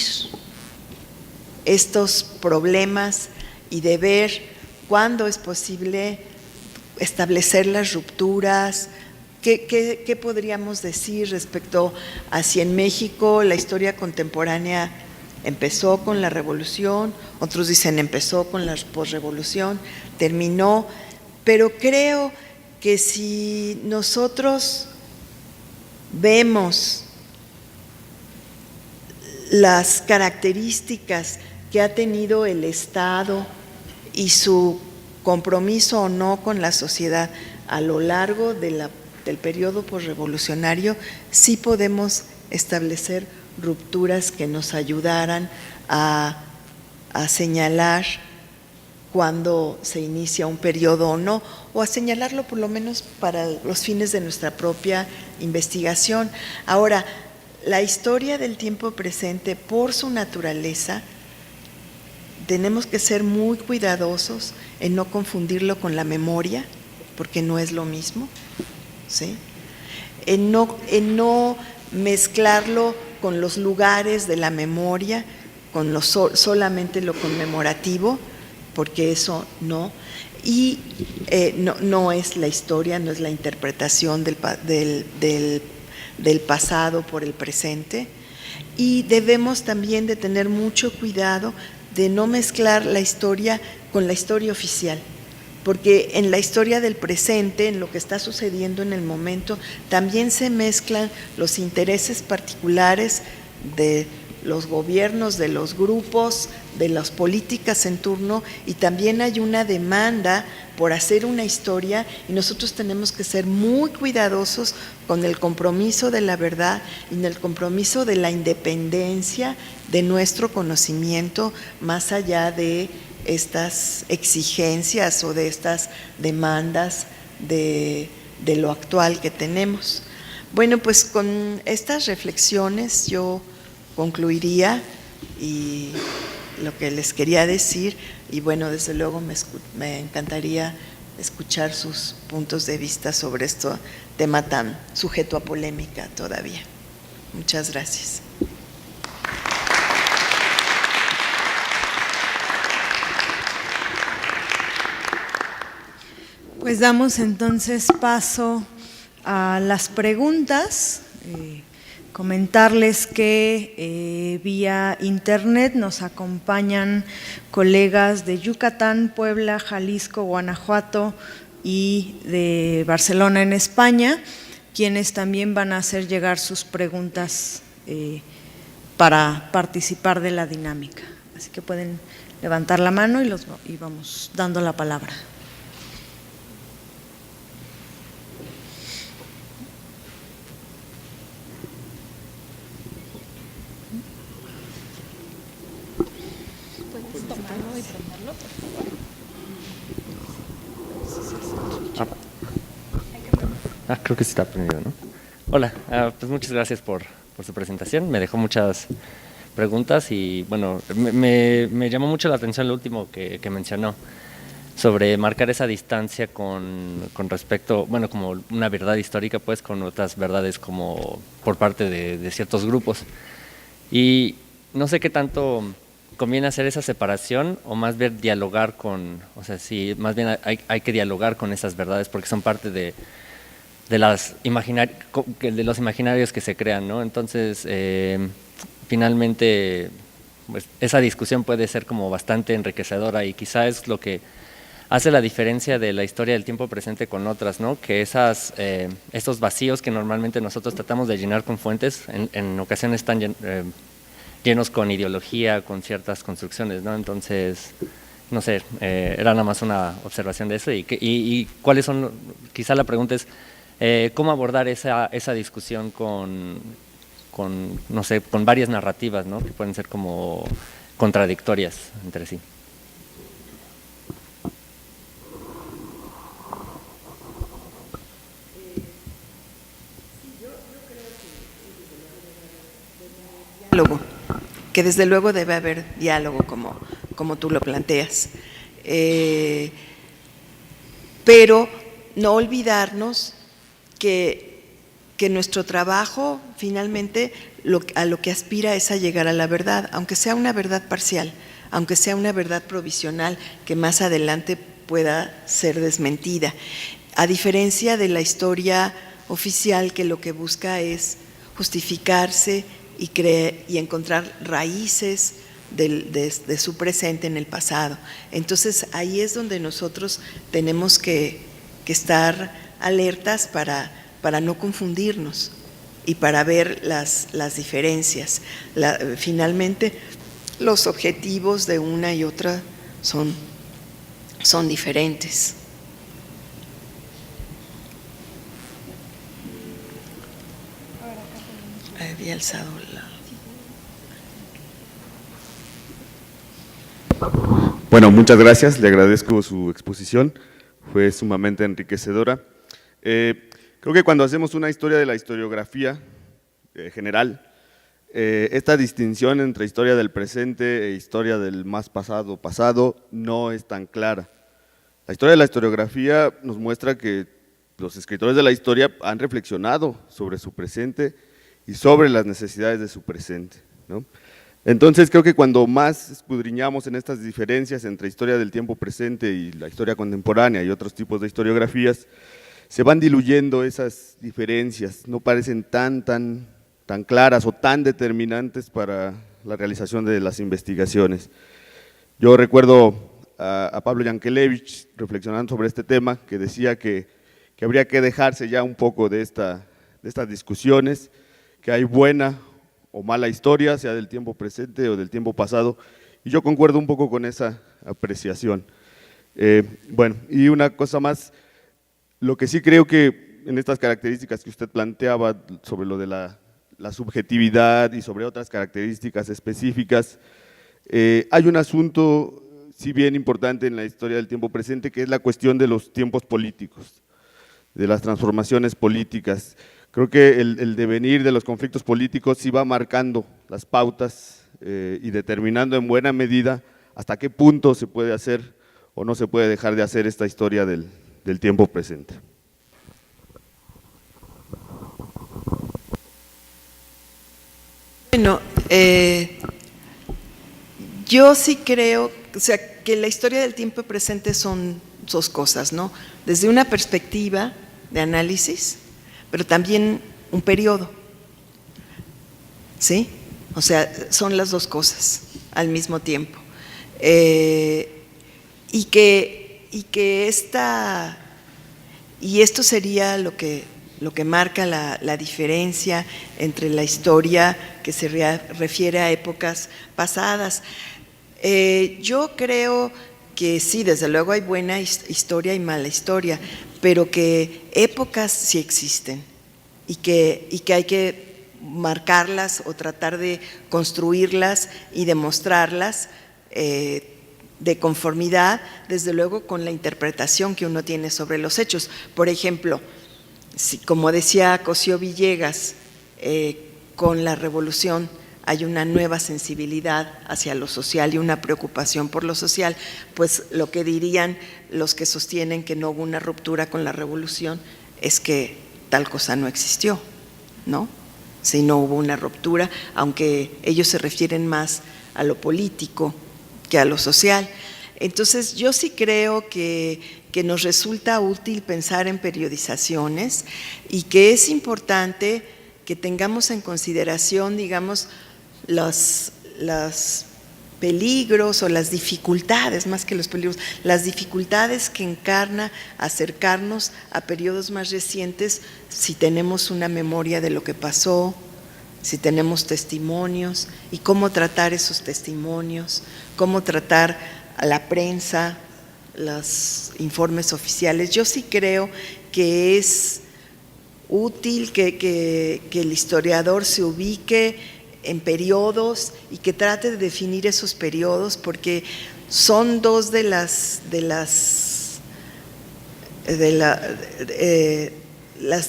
estos problemas y de ver cuándo es posible establecer las rupturas. ¿Qué podríamos decir respecto a si en México la historia contemporánea empezó con la Revolución? Otros dicen empezó con la posrevolución, terminó, pero creo que si nosotros vemos las características que ha tenido el Estado y su compromiso o no con la sociedad a lo largo del periodo posrevolucionario, sí podemos establecer rupturas que nos ayudaran a señalar cuándo se inicia un periodo o no, o a señalarlo por lo menos para los fines de nuestra propia investigación. Ahora, la historia del tiempo presente, por su naturaleza, tenemos que ser muy cuidadosos en no confundirlo con la memoria, porque no es lo mismo, ¿sí? En no mezclarlo con los lugares de la memoria, con solamente lo conmemorativo, porque eso no. Y no es la historia, no es la interpretación del pasado por el presente. Y debemos también de tener mucho cuidado de no mezclar la historia con la historia oficial, porque en la historia del presente, en lo que está sucediendo en el momento, también se mezclan los intereses particulares de los gobiernos, de los grupos, de las políticas en turno, y también hay una demanda por hacer una historia, y nosotros tenemos que ser muy cuidadosos con el compromiso de la verdad y en el compromiso de la independencia de nuestro conocimiento, más allá de estas exigencias o de estas demandas de lo actual que tenemos. Bueno, pues con estas reflexiones yo concluiría y lo que les quería decir, y bueno, desde luego me encantaría escuchar sus puntos de vista sobre este tema tan sujeto a polémica todavía. Muchas gracias. Pues damos entonces paso a las preguntas. Comentarles que vía internet nos acompañan colegas de Yucatán, Puebla, Jalisco, Guanajuato y de Barcelona en España, quienes también van a hacer llegar sus preguntas para participar de la dinámica. Así que pueden levantar la mano y vamos dando la palabra. Creo que sí está prendido, ¿no? Hola, pues muchas gracias por su presentación. Me dejó muchas preguntas y, bueno, me llamó mucho la atención lo último que mencionó sobre marcar esa distancia con respecto, bueno, como una verdad histórica, pues, con otras verdades como por parte de ciertos grupos. Y no sé qué tanto conviene hacer esa separación o más bien dialogar con, o sea, si más bien hay que dialogar con esas verdades porque son parte de los imaginarios que se crean, ¿no? Entonces, finalmente, pues, esa discusión puede ser como bastante enriquecedora y quizá es lo que hace la diferencia de la historia del tiempo presente con otras, ¿no? Que esos vacíos que normalmente nosotros tratamos de llenar con fuentes, en ocasiones están llenos con ideología, con ciertas construcciones, ¿no? Entonces, no sé, era nada más una observación de eso y cuáles son, quizá la pregunta es, ¿cómo abordar esa discusión con, no sé, con varias narrativas, ¿no? Que pueden ser como contradictorias entre sí. Que desde luego debe haber diálogo, como tú lo planteas. Pero no olvidarnos que nuestro trabajo finalmente a lo que aspira es a llegar a la verdad, aunque sea una verdad parcial, aunque sea una verdad provisional que más adelante pueda ser desmentida. A diferencia de la historia oficial, que lo que busca es justificarse y encontrar raíces de su presente en el pasado. Entonces ahí es donde nosotros tenemos que estar alertas para no confundirnos y para ver las diferencias. Finalmente los objetivos de una y otra son diferentes. Había alzado la… Bueno, muchas gracias, le agradezco su exposición, fue sumamente enriquecedora. Creo que cuando hacemos una historia de la historiografía general, esta distinción entre historia del presente e historia del más pasado no es tan clara. La historia de la historiografía nos muestra que los escritores de la historia han reflexionado sobre su presente y sobre las necesidades de su presente, ¿no? Entonces creo que cuando más escudriñamos en estas diferencias entre historia del tiempo presente y la historia contemporánea y otros tipos de historiografías, se van diluyendo esas diferencias, no parecen tan claras o tan determinantes para la realización de las investigaciones. Yo recuerdo a Pablo Yankelevich reflexionando sobre este tema, que decía que habría que dejarse ya un poco de estas discusiones, que hay buena o mala historia, sea del tiempo presente o del tiempo pasado, y yo concuerdo un poco con esa apreciación. Bueno, y una cosa más, lo que sí creo que en estas características que usted planteaba sobre lo de la subjetividad y sobre otras características específicas, hay un asunto, si bien importante en la historia del tiempo presente, que es la cuestión de los tiempos políticos, de las transformaciones políticas. Creo que el devenir de los conflictos políticos sí va marcando las pautas y determinando en buena medida hasta qué punto se puede hacer o no se puede dejar de hacer esta historia del tiempo presente. Bueno, yo sí creo, o sea, que la historia del tiempo presente son dos cosas, ¿no? Desde una perspectiva de análisis, pero también un periodo, ¿sí? O sea, son las dos cosas al mismo tiempo. Y esto sería lo que marca la diferencia entre la historia que se refiere a épocas pasadas. Yo creo que sí, desde luego hay buena historia y mala historia, pero que épocas sí existen y que hay que marcarlas o tratar de construirlas y demostrarlas de conformidad, desde luego, con la interpretación que uno tiene sobre los hechos. Por ejemplo, como decía Cosío Villegas, con la revolución hay una nueva sensibilidad hacia lo social y una preocupación por lo social, pues lo que dirían los que sostienen que no hubo una ruptura con la revolución es que tal cosa no existió, ¿no? Si no hubo una ruptura, aunque ellos se refieren más a lo político que a lo social. Entonces yo sí creo que nos resulta útil pensar en periodizaciones y que es importante que tengamos en consideración, digamos, los peligros o las dificultades, más que los peligros, las dificultades que encarna acercarnos a periodos más recientes si tenemos una memoria de lo que pasó, si tenemos testimonios y cómo tratar esos testimonios, cómo tratar a la prensa, los informes oficiales. Yo sí creo que es útil que el historiador se ubique en periodos y que trate de definir esos periodos, porque son dos de las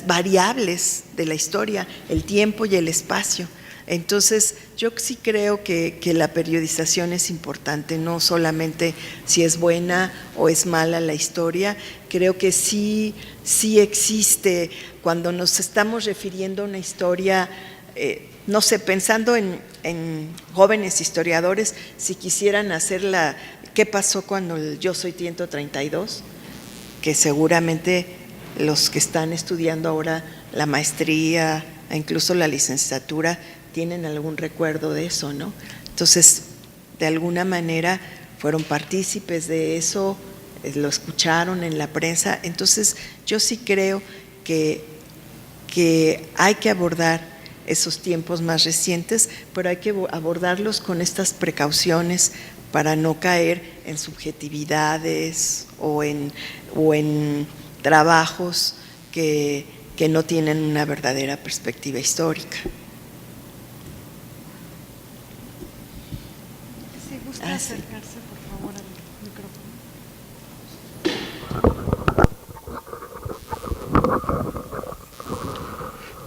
variables de la historia, el tiempo y el espacio. Entonces, yo sí creo que la periodización es importante, no solamente si es buena o es mala la historia, creo que sí existe, cuando nos estamos refiriendo a una historia, no sé, pensando en jóvenes historiadores, si quisieran hacer ¿qué pasó cuando el Yo Soy 132? Que seguramente los que están estudiando ahora la maestría e incluso la licenciatura tienen algún recuerdo de eso, ¿no? Entonces, de alguna manera fueron partícipes de eso, lo escucharon en la prensa. Entonces, yo sí creo que hay que abordar esos tiempos más recientes, pero hay que abordarlos con estas precauciones para no caer en subjetividades o en trabajos que no tienen una verdadera perspectiva histórica. Si gusta acercarse, por favor, al micrófono.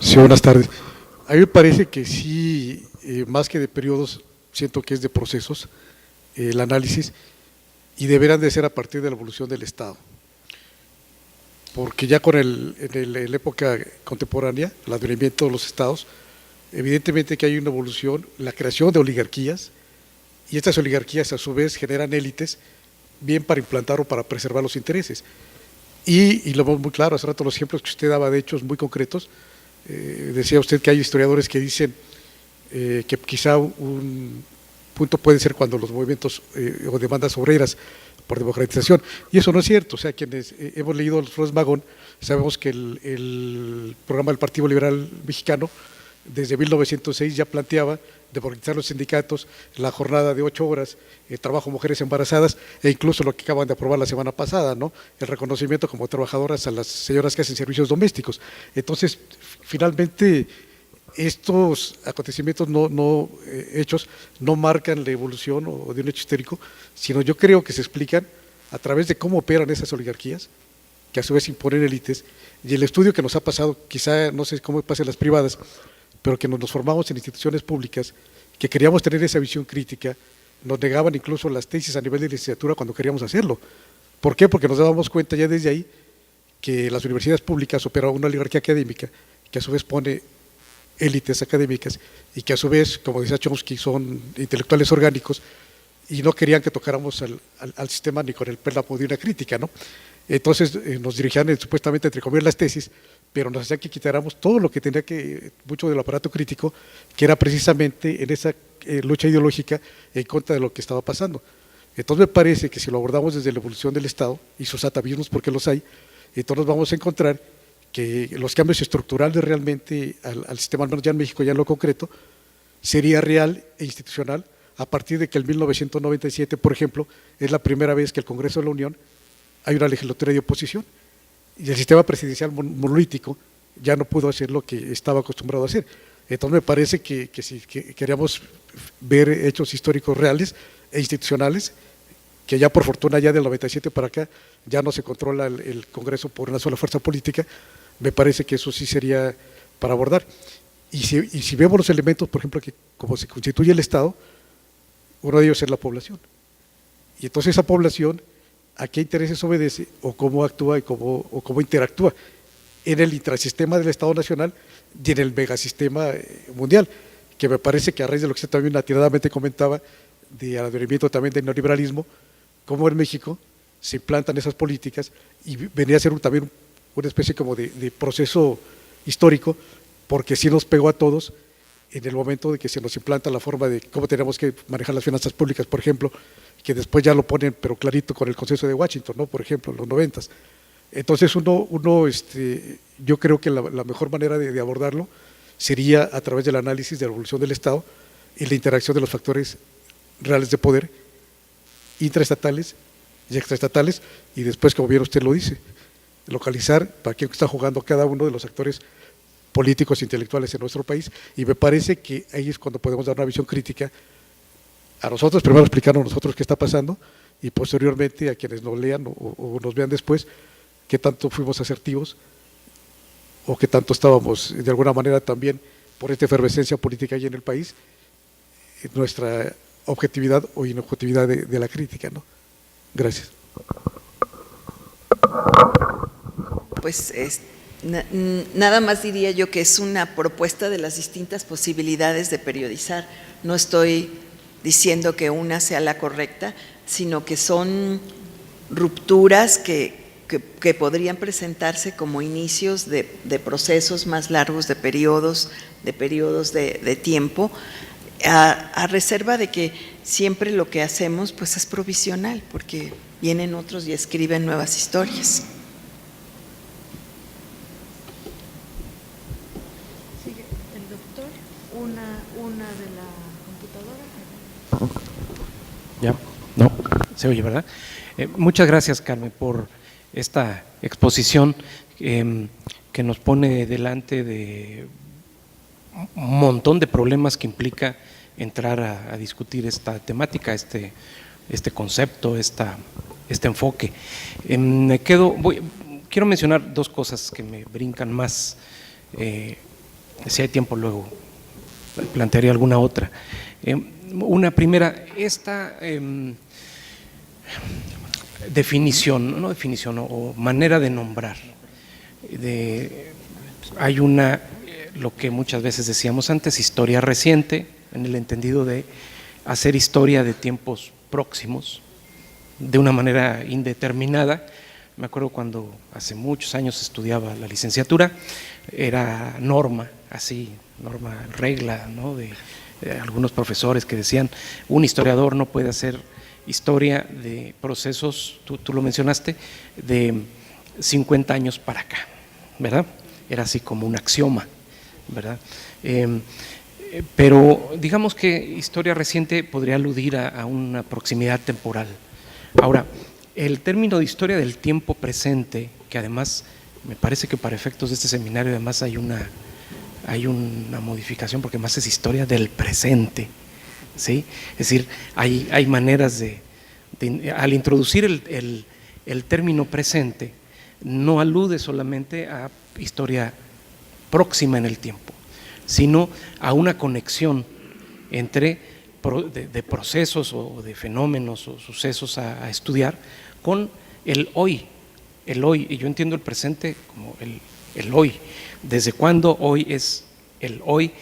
Sí, buenas tardes. A mí me parece que sí, más que de periodos, siento que es de procesos, el análisis, y deberán de ser a partir de la evolución del Estado. Porque ya en la época contemporánea, el advenimiento de los Estados, evidentemente que hay una evolución, la creación de oligarquías, y estas oligarquías a su vez generan élites, bien para implantar o para preservar los intereses. Y lo vemos muy claro, hace rato los ejemplos que usted daba de hechos muy concretos, decía usted que hay historiadores que dicen que quizá un punto puede ser cuando los movimientos o demandas obreras por democratización, y eso no es cierto. O sea, quienes hemos leído los Flores Magón, sabemos que el programa del Partido Liberal Mexicano desde 1906 ya planteaba democratizar los sindicatos, la jornada de 8 horas, el trabajo de mujeres embarazadas, e incluso lo que acaban de aprobar la semana pasada, ¿no?, el reconocimiento como trabajadoras a las señoras que hacen servicios domésticos. Entonces, finalmente, estos acontecimientos hechos no marcan la evolución o de un hecho histórico, sino yo creo que se explican a través de cómo operan esas oligarquías, que a su vez imponen élites, y el estudio que nos ha pasado, quizá no sé cómo pasa en las privadas, pero que nos formamos en instituciones públicas, que queríamos tener esa visión crítica, nos negaban incluso las tesis a nivel de licenciatura cuando queríamos hacerlo. ¿Por qué? Porque nos dábamos cuenta ya desde ahí que las universidades públicas operan una oligarquía académica, que a su vez pone élites académicas y que a su vez, como decía Chomsky, son intelectuales orgánicos, y no querían que tocáramos al sistema ni con el péndulo de una crítica, ¿no? Entonces nos dirigían supuestamente entre comillas las tesis, pero nos hacían que quitáramos todo lo que tenía mucho del aparato crítico, que era precisamente en esa lucha ideológica en contra de lo que estaba pasando. Entonces me parece que si lo abordamos desde la evolución del Estado y sus atavismos, porque los hay, entonces vamos a encontrar que los cambios estructurales realmente al sistema, al menos ya en México, ya en lo concreto, sería real e institucional a partir de que en 1997, por ejemplo, es la primera vez que el Congreso de la Unión hay una legislatura de oposición, y el sistema presidencial monolítico ya no pudo hacer lo que estaba acostumbrado a hacer. Entonces me parece que si queríamos ver hechos históricos reales e institucionales, que ya por fortuna ya del 97 para acá ya no se controla el Congreso por una sola fuerza política, me parece que eso sí sería para abordar. Y si vemos los elementos, por ejemplo, que como se constituye el Estado, uno de ellos es la población. Y entonces esa población, ¿a qué intereses obedece o cómo actúa o cómo interactúa en el intrasistema del Estado Nacional y en el megasistema mundial? Que me parece que a raíz de lo que usted también atiradamente comentaba, del advenimiento también del neoliberalismo, cómo en México se implantan esas políticas y venía a ser también una especie como de proceso histórico, porque sí nos pegó a todos en el momento de que se nos implanta la forma de cómo tenemos que manejar las finanzas públicas, por ejemplo, que después ya lo ponen pero clarito con el Consenso de Washington, ¿no?, por ejemplo, en los 90s. Entonces yo creo que la mejor manera de abordarlo sería a través del análisis de la evolución del Estado y la interacción de los factores reales de poder intraestatales y extraestatales, y después, como bien usted lo dice, localizar para quién está jugando cada uno de los actores políticos e intelectuales en nuestro país, y me parece que ahí es cuando podemos dar una visión crítica a nosotros, primero explicarnos a nosotros qué está pasando, y posteriormente a quienes nos lean o nos vean después, qué tanto fuimos asertivos o qué tanto estábamos de alguna manera también por esta efervescencia política ahí en el país, nuestra objetividad o inobjetividad de la crítica, ¿no? Gracias. Pues nada más diría yo que es una propuesta de las distintas posibilidades de periodizar. No estoy diciendo que una sea la correcta, sino que son rupturas que podrían presentarse como inicios de procesos más largos, de periodos de tiempo, a reserva de que siempre lo que hacemos pues es provisional, porque vienen otros y escriben nuevas historias. Sigue el doctor, una de la computadora. Ya, no, se oye, ¿verdad? Muchas gracias, Carmen, por esta exposición que nos pone delante de un montón de problemas que implica entrar a discutir esta temática, este concepto, este enfoque. Quiero mencionar dos cosas que me brincan más. Si hay tiempo luego plantearé alguna otra. Una primera, esta definición o manera de nombrar. Hay lo que muchas veces decíamos antes, historia reciente, en el entendido de hacer historia de tiempos próximos, de una manera indeterminada. Me acuerdo cuando hace muchos años estudiaba la licenciatura, era norma, regla, ¿no? de algunos profesores que decían, un historiador no puede hacer historia de procesos, tú lo mencionaste, de 50 años para acá, ¿verdad? Era así como un axioma, ¿verdad? Pero digamos que historia reciente podría aludir a una proximidad temporal. Ahora, el término de historia del tiempo presente, que además me parece que para efectos de este seminario además hay una modificación, porque además es historia del presente, ¿sí? Es decir, hay maneras al introducir el término presente, no alude solamente a historia próxima en el tiempo, sino a una conexión entre de procesos o de fenómenos o sucesos a estudiar con el hoy, y yo entiendo el presente como el hoy. ¿Desde cuándo hoy es el hoy?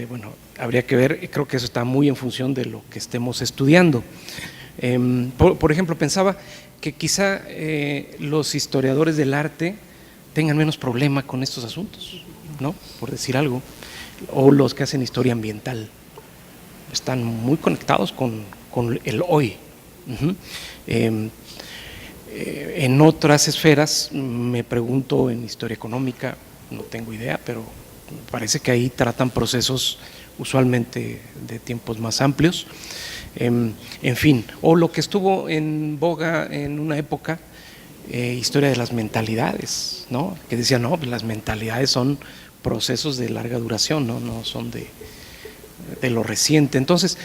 Bueno, habría que ver, creo que eso está muy en función de lo que estemos estudiando. Por ejemplo, pensaba que quizá los historiadores del arte tengan menos problema con estos asuntos, ¿no? Por decir algo, o los que hacen historia ambiental, están muy conectados con el hoy. En otras esferas, me pregunto, en historia económica, no tengo idea, pero me parece que ahí tratan procesos usualmente de tiempos más amplios. En fin, o lo que estuvo en boga en una época, historia de las mentalidades, ¿no? Que decían, no, las mentalidades son procesos de larga duración, no son de lo reciente. Entonces,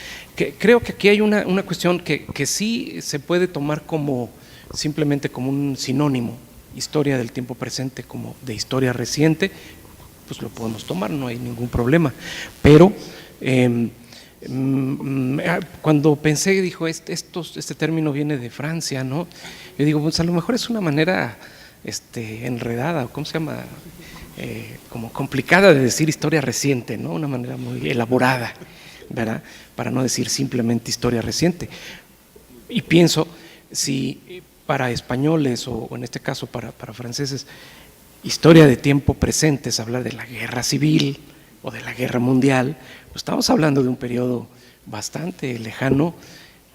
creo que aquí hay una cuestión que sí se puede tomar simplemente como un sinónimo, historia del tiempo presente como de historia reciente, pues lo podemos tomar, no hay ningún problema. Pero cuando pensé, dijo, este término viene de Francia, ¿no? Yo digo, pues a lo mejor es una manera enredada, ¿cómo se llama? Como complicada de decir historia reciente, ¿no? Una manera muy elaborada, ¿verdad? Para no decir simplemente historia reciente. Y pienso, si para españoles o en este caso para franceses, historia de tiempo presente es hablar de la guerra civil o de la guerra mundial, pues estamos hablando de un periodo bastante lejano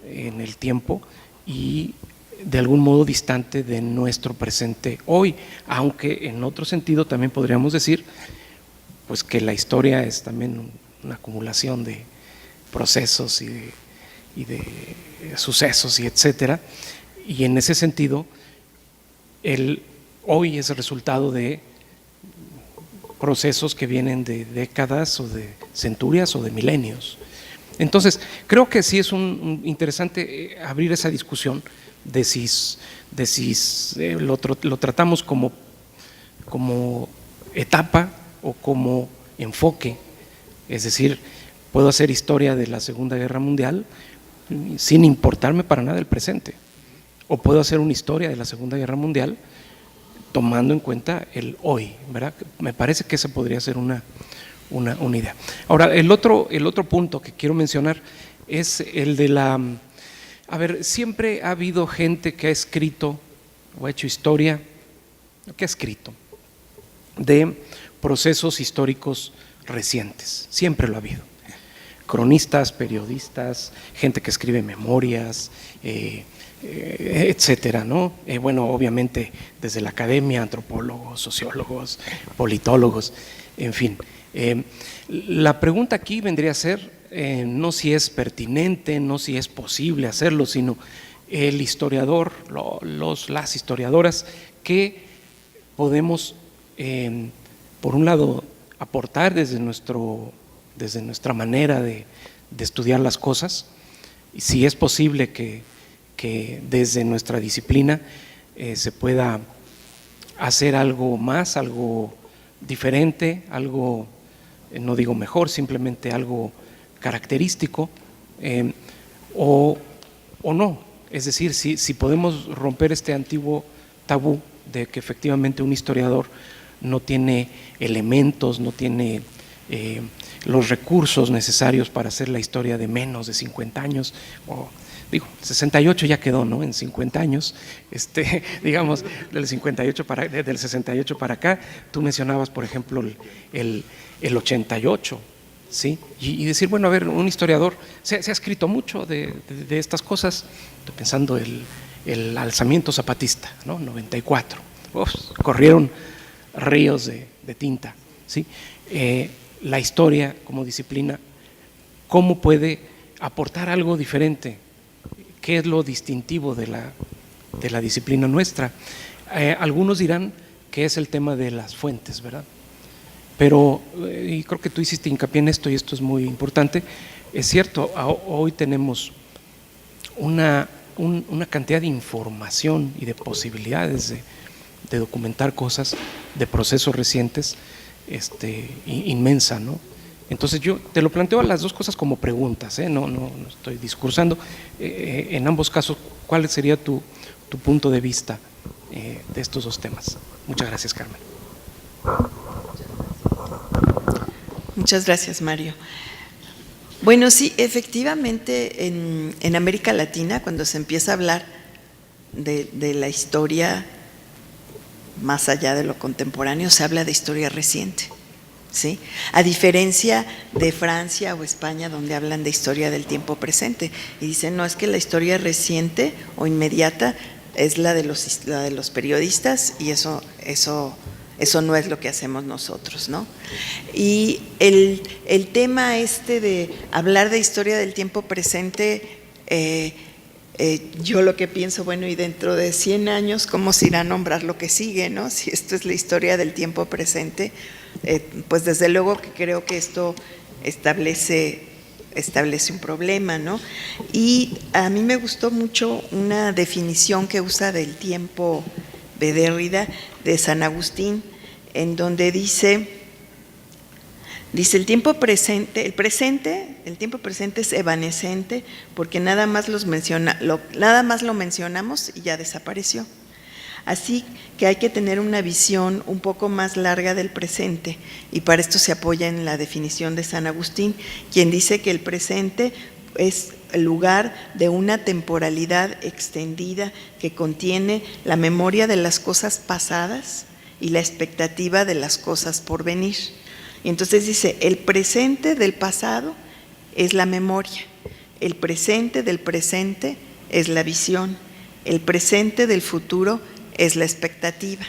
en el tiempo y de algún modo distante de nuestro presente hoy, aunque en otro sentido también podríamos decir pues que la historia es también una acumulación de procesos y de sucesos y etcétera, y en ese sentido el hoy es el resultado de procesos que vienen de décadas o de centurias o de milenios. Entonces, creo que sí es interesante abrir esa discusión de si lo tratamos como etapa o como enfoque. Es decir, puedo hacer historia de la Segunda Guerra Mundial sin importarme para nada el presente, o puedo hacer una historia de la Segunda Guerra Mundial tomando en cuenta el hoy, ¿verdad? Me parece que esa podría ser una idea. Ahora, el otro punto que quiero mencionar es el de siempre ha habido gente que ha escrito o ha hecho historia, que ha escrito de procesos históricos recientes, siempre lo ha habido. Cronistas, periodistas, gente que escribe memorias, etcétera, ¿no? Bueno, obviamente desde la academia, antropólogos, sociólogos, politólogos, en fin. La pregunta aquí vendría a ser no si es pertinente, no si es posible hacerlo, sino el historiador, las historiadoras, que podemos, por un lado, aportar desde nuestra manera de estudiar las cosas, y si es posible que desde nuestra disciplina se pueda hacer algo más, algo diferente, algo, no digo mejor, simplemente algo característico, o no. Es decir, si podemos romper este antiguo tabú de que efectivamente un historiador no tiene elementos, no tiene los recursos necesarios para hacer la historia de menos de 50 años, o digo, 68 ya quedó, ¿no? En 50 años, digamos, del 68 del 68 para acá, tú mencionabas, por ejemplo, el 88, ¿sí? Y decir, bueno, a ver, un historiador, se ha escrito mucho de estas cosas, estoy pensando el alzamiento zapatista, ¿no? 94, corrieron ríos de tinta, ¿sí? La historia como disciplina, ¿cómo puede aportar algo diferente? ¿Qué es lo distintivo de la disciplina nuestra? Algunos dirán que es el tema de las fuentes, ¿verdad? Pero, y creo que tú hiciste hincapié en esto, y esto es muy importante, es cierto, hoy tenemos una cantidad de información y de posibilidades de documentar cosas, de procesos recientes, inmensa, ¿no? Entonces yo te lo planteo a las dos cosas como preguntas, no estoy discursando. En ambos casos, ¿cuál sería tu punto de vista de estos dos temas? Muchas gracias, Carmen. Muchas gracias, Mario. Bueno, sí, efectivamente en América Latina, cuando se empieza a hablar de la historia más allá de lo contemporáneo, se habla de historia reciente, ¿sí? A diferencia de Francia o España, donde hablan de historia del tiempo presente y dicen, no, es que la historia reciente o inmediata es la de los periodistas, y eso no es lo que hacemos nosotros, ¿no? Y el tema de hablar de historia del tiempo presente, yo lo que pienso, bueno, y dentro de 100 años, ¿cómo se irá a nombrar lo que sigue, no? Si esto es la historia del tiempo presente, pues desde luego que creo que esto establece un problema, ¿no? Y a mí me gustó mucho una definición que usa del tiempo de Derrida, de San Agustín, en donde dice el tiempo presente, el tiempo presente es evanescente porque nada más lo mencionamos y ya desapareció. Así que hay que tener una visión un poco más larga del presente, y para esto se apoya en la definición de San Agustín, quien dice que el presente es el lugar de una temporalidad extendida que contiene la memoria de las cosas pasadas y la expectativa de las cosas por venir. Y entonces dice, el presente del pasado es la memoria, el presente del presente es la visión, el presente del futuro es la expectativa.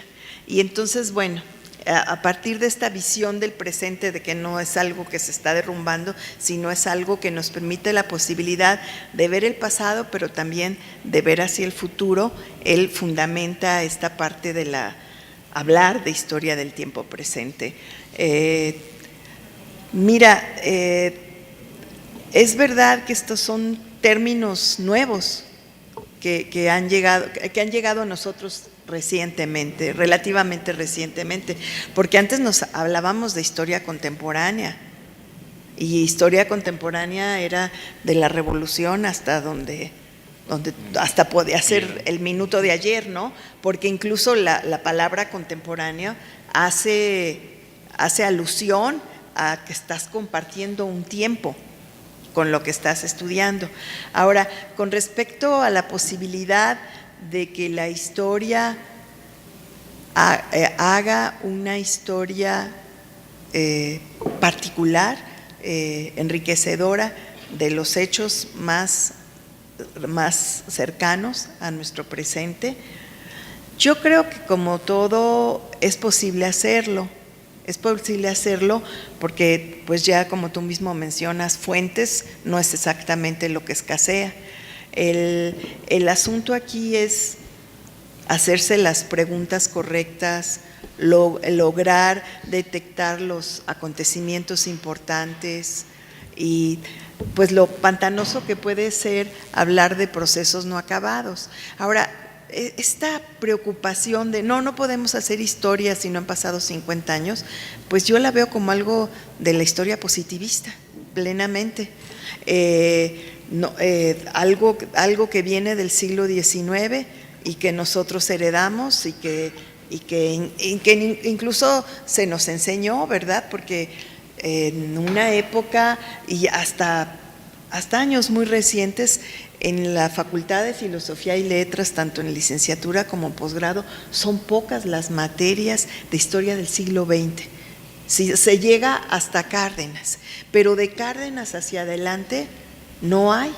Y entonces, bueno, a partir de esta visión del presente, de que no es algo que se está derrumbando, sino es algo que nos permite la posibilidad de ver el pasado, pero también de ver hacia el futuro, él fundamenta esta parte de la hablar de historia del tiempo presente. Mira, es verdad que estos son términos nuevos que han llegado a nosotros recientemente, relativamente recientemente, porque antes nos hablábamos de historia contemporánea, y historia contemporánea era de la Revolución hasta donde hasta podía ser el minuto de ayer, ¿no? Porque incluso la palabra contemporánea hace alusión a que estás compartiendo un tiempo con lo que estás estudiando. Ahora, con respecto a la posibilidad de que la historia haga una historia particular, enriquecedora de los hechos más cercanos a nuestro presente, yo creo que como todo es posible hacerlo. Es posible hacerlo porque, pues ya como tú mismo mencionas, fuentes no es exactamente lo que escasea. El asunto aquí es hacerse las preguntas correctas, lograr detectar los acontecimientos importantes y pues lo pantanoso que puede ser hablar de procesos no acabados. Ahora, esta preocupación de no podemos hacer historia si no han pasado 50 años, pues yo la veo como algo de la historia positivista, plenamente. Algo que viene del siglo XIX y que nosotros heredamos y que incluso se nos enseñó, ¿verdad? Porque en una época y hasta años muy recientes, en la Facultad de Filosofía y Letras, tanto en licenciatura como posgrado, son pocas las materias de historia del siglo XX. Se llega hasta Cárdenas, pero de Cárdenas hacia adelante no hay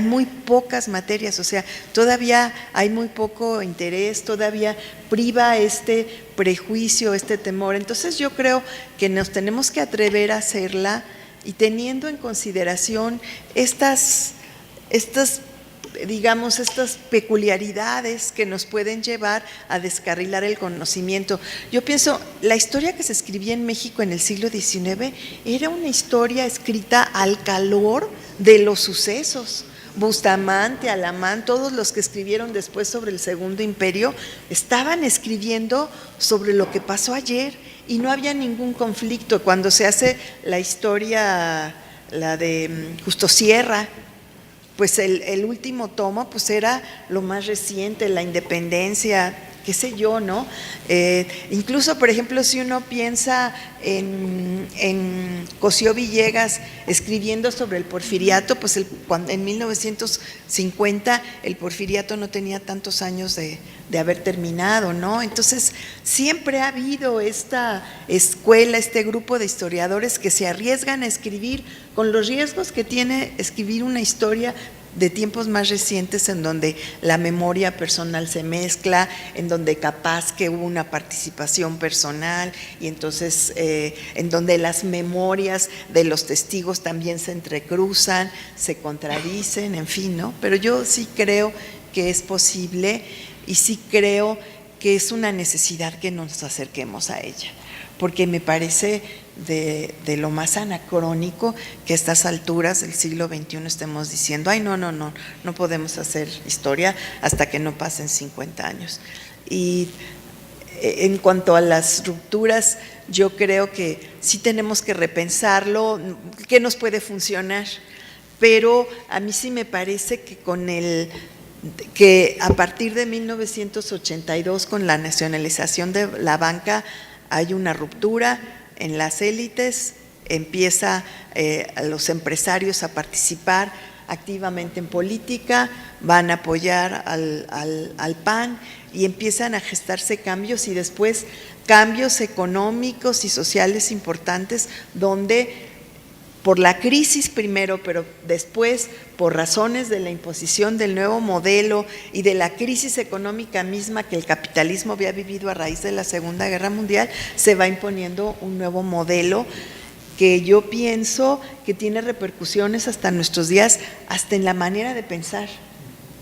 muy pocas materias, o sea, todavía hay muy poco interés, todavía priva este prejuicio, este temor. Entonces yo creo que nos tenemos que atrever a hacerla y teniendo en consideración estas peculiaridades que nos pueden llevar a descarrilar el conocimiento. Yo pienso, la historia que se escribía en México en el siglo XIX era una historia escrita al calor de los sucesos. Bustamante, Alamán, todos los que escribieron después sobre el Segundo Imperio, estaban escribiendo sobre lo que pasó ayer y no había ningún conflicto. Cuando se hace la historia, la de Justo Sierra, pues el último tomo pues era lo más reciente, la independencia, qué sé yo, ¿no? Incluso, por ejemplo, si uno piensa en Cosío Villegas escribiendo sobre el porfiriato, pues en 1950 el porfiriato no tenía tantos años de haber terminado, ¿no? Entonces, siempre ha habido esta escuela, este grupo de historiadores que se arriesgan a escribir con los riesgos que tiene escribir una historia de tiempos más recientes en donde la memoria personal se mezcla, en donde capaz que hubo una participación personal y entonces en donde las memorias de los testigos también se entrecruzan, se contradicen, en fin, ¿no? Pero yo sí creo que es posible y sí creo que es una necesidad que nos acerquemos a ella, porque me parece de lo más anacrónico que a estas alturas del siglo XXI estemos diciendo, ay, no podemos hacer historia hasta que no pasen 50 años. Y en cuanto a las rupturas, yo creo que sí tenemos que repensarlo, qué nos puede funcionar, pero a mí sí me parece que a partir de 1982, con la nacionalización de la banca, hay una ruptura en las élites, empieza a los empresarios a participar activamente en política, van a apoyar al PAN y empiezan a gestarse cambios y después cambios económicos y sociales importantes donde por la crisis primero, pero después por razones de la imposición del nuevo modelo y de la crisis económica misma que el capitalismo había vivido a raíz de la Segunda Guerra Mundial, se va imponiendo un nuevo modelo que yo pienso que tiene repercusiones hasta nuestros días, hasta en la manera de pensar,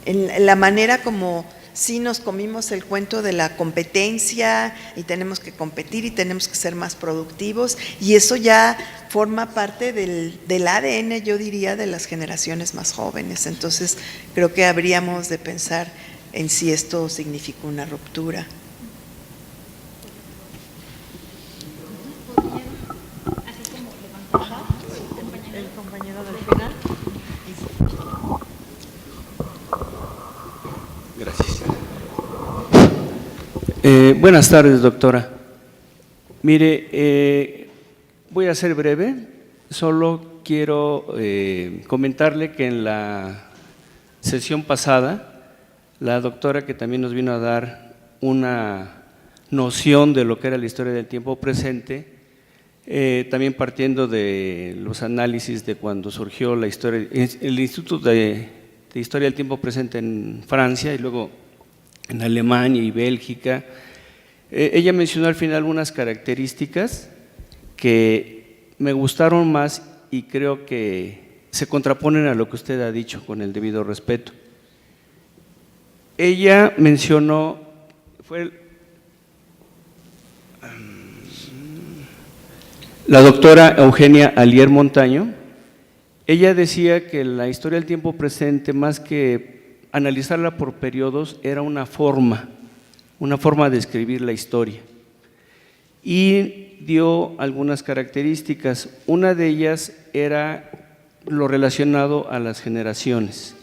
en la manera como sí nos comimos el cuento de la competencia y tenemos que competir y tenemos que ser más productivos, y eso ya forma parte del ADN, yo diría, de las generaciones más jóvenes. Entonces creo que habríamos de pensar en si esto significa una ruptura. El compañero del final. Gracias. Buenas tardes, doctora. Mire, voy a ser breve. Solo quiero comentarle que en la sesión pasada, la doctora, que también nos vino a dar una noción de lo que era la historia del tiempo presente, también partiendo de los análisis de cuando surgió la historia, el Instituto de Historia del Tiempo Presente en Francia y luego en Alemania y Bélgica. Ella mencionó al final unas características que me gustaron más y creo que se contraponen a lo que usted ha dicho, con el debido respeto. Ella mencionó, la doctora Eugenia Alier Montaño. Ella decía que la historia del tiempo presente, más que analizarla por periodos, era una forma de escribir la historia. Y dio algunas características. Una de ellas era lo relacionado a las generaciones.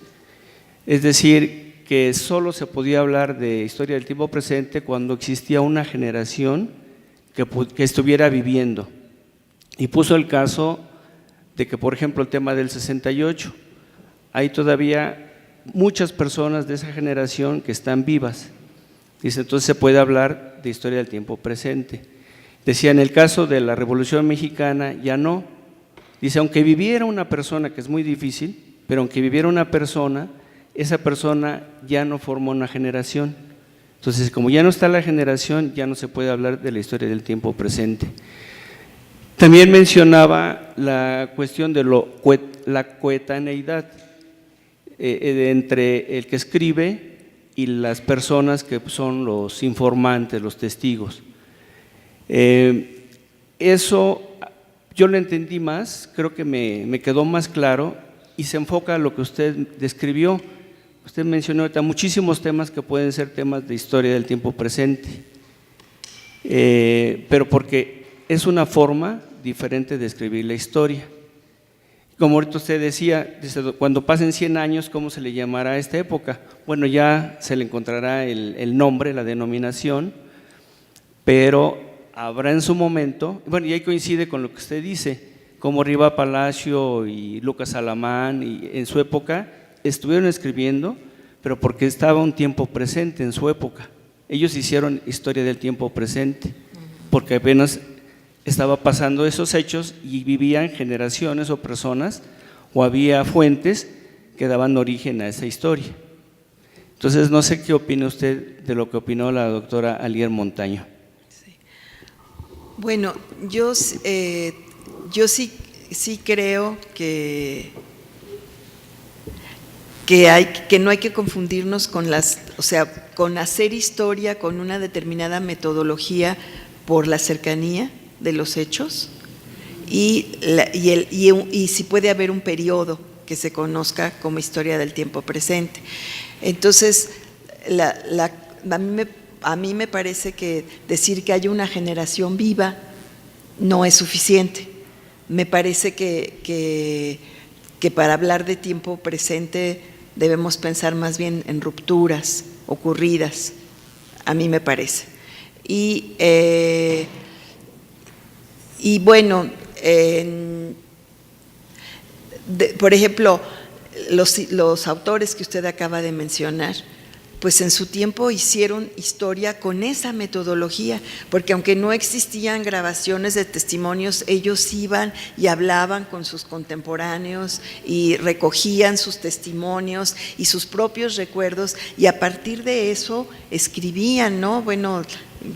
Es decir, que solo se podía hablar de historia del tiempo presente cuando existía una generación que estuviera viviendo. Y puso el caso de que, por ejemplo, el tema del 68, hay todavía muchas personas de esa generación que están vivas. Dice, entonces se puede hablar de historia del tiempo presente. Decía, en el caso de la Revolución Mexicana, ya no. Dice, aunque viviera una persona, que es muy difícil, pero aunque viviera una persona, esa persona ya no formó una generación. Entonces, como ya no está la generación, ya no se puede hablar de la historia del tiempo presente. También mencionaba la cuestión de la coetaneidad entre el que escribe y las personas que son los informantes, los testigos. Eso yo lo entendí más, creo que me quedó más claro y se enfoca a lo que usted describió. Usted mencionó ahorita muchísimos temas que pueden ser temas de historia del tiempo presente, pero porque es una forma diferente de escribir la historia. Como ahorita usted decía, cuando pasen 100 años, ¿cómo se le llamará a esta época? Bueno, ya se le encontrará el nombre, la denominación, pero habrá en su momento, bueno, y ahí coincide con lo que usted dice, como Riva Palacio y Lucas Alamán, y en su época estuvieron escribiendo, pero porque estaba un tiempo presente en su época. Ellos hicieron historia del tiempo presente, porque apenas estaba pasando esos hechos y vivían generaciones o personas, o había fuentes que daban origen a esa historia. Entonces, no sé qué opina usted de lo que opinó la doctora Alier Montaño. Sí. Bueno, yo sí creo que no hay que confundirnos con con hacer historia con una determinada metodología por la cercanía de los hechos y si puede haber un periodo que se conozca como historia del tiempo presente. Entonces, a mí me parece que decir que hay una generación viva no es suficiente. Me parece que para hablar de tiempo presente debemos pensar más bien en rupturas ocurridas, a mí me parece. Y bueno, por ejemplo, los autores que usted acaba de mencionar, pues en su tiempo hicieron historia con esa metodología, porque aunque no existían grabaciones de testimonios, ellos iban y hablaban con sus contemporáneos y recogían sus testimonios y sus propios recuerdos, y a partir de eso escribían, ¿no? Bueno,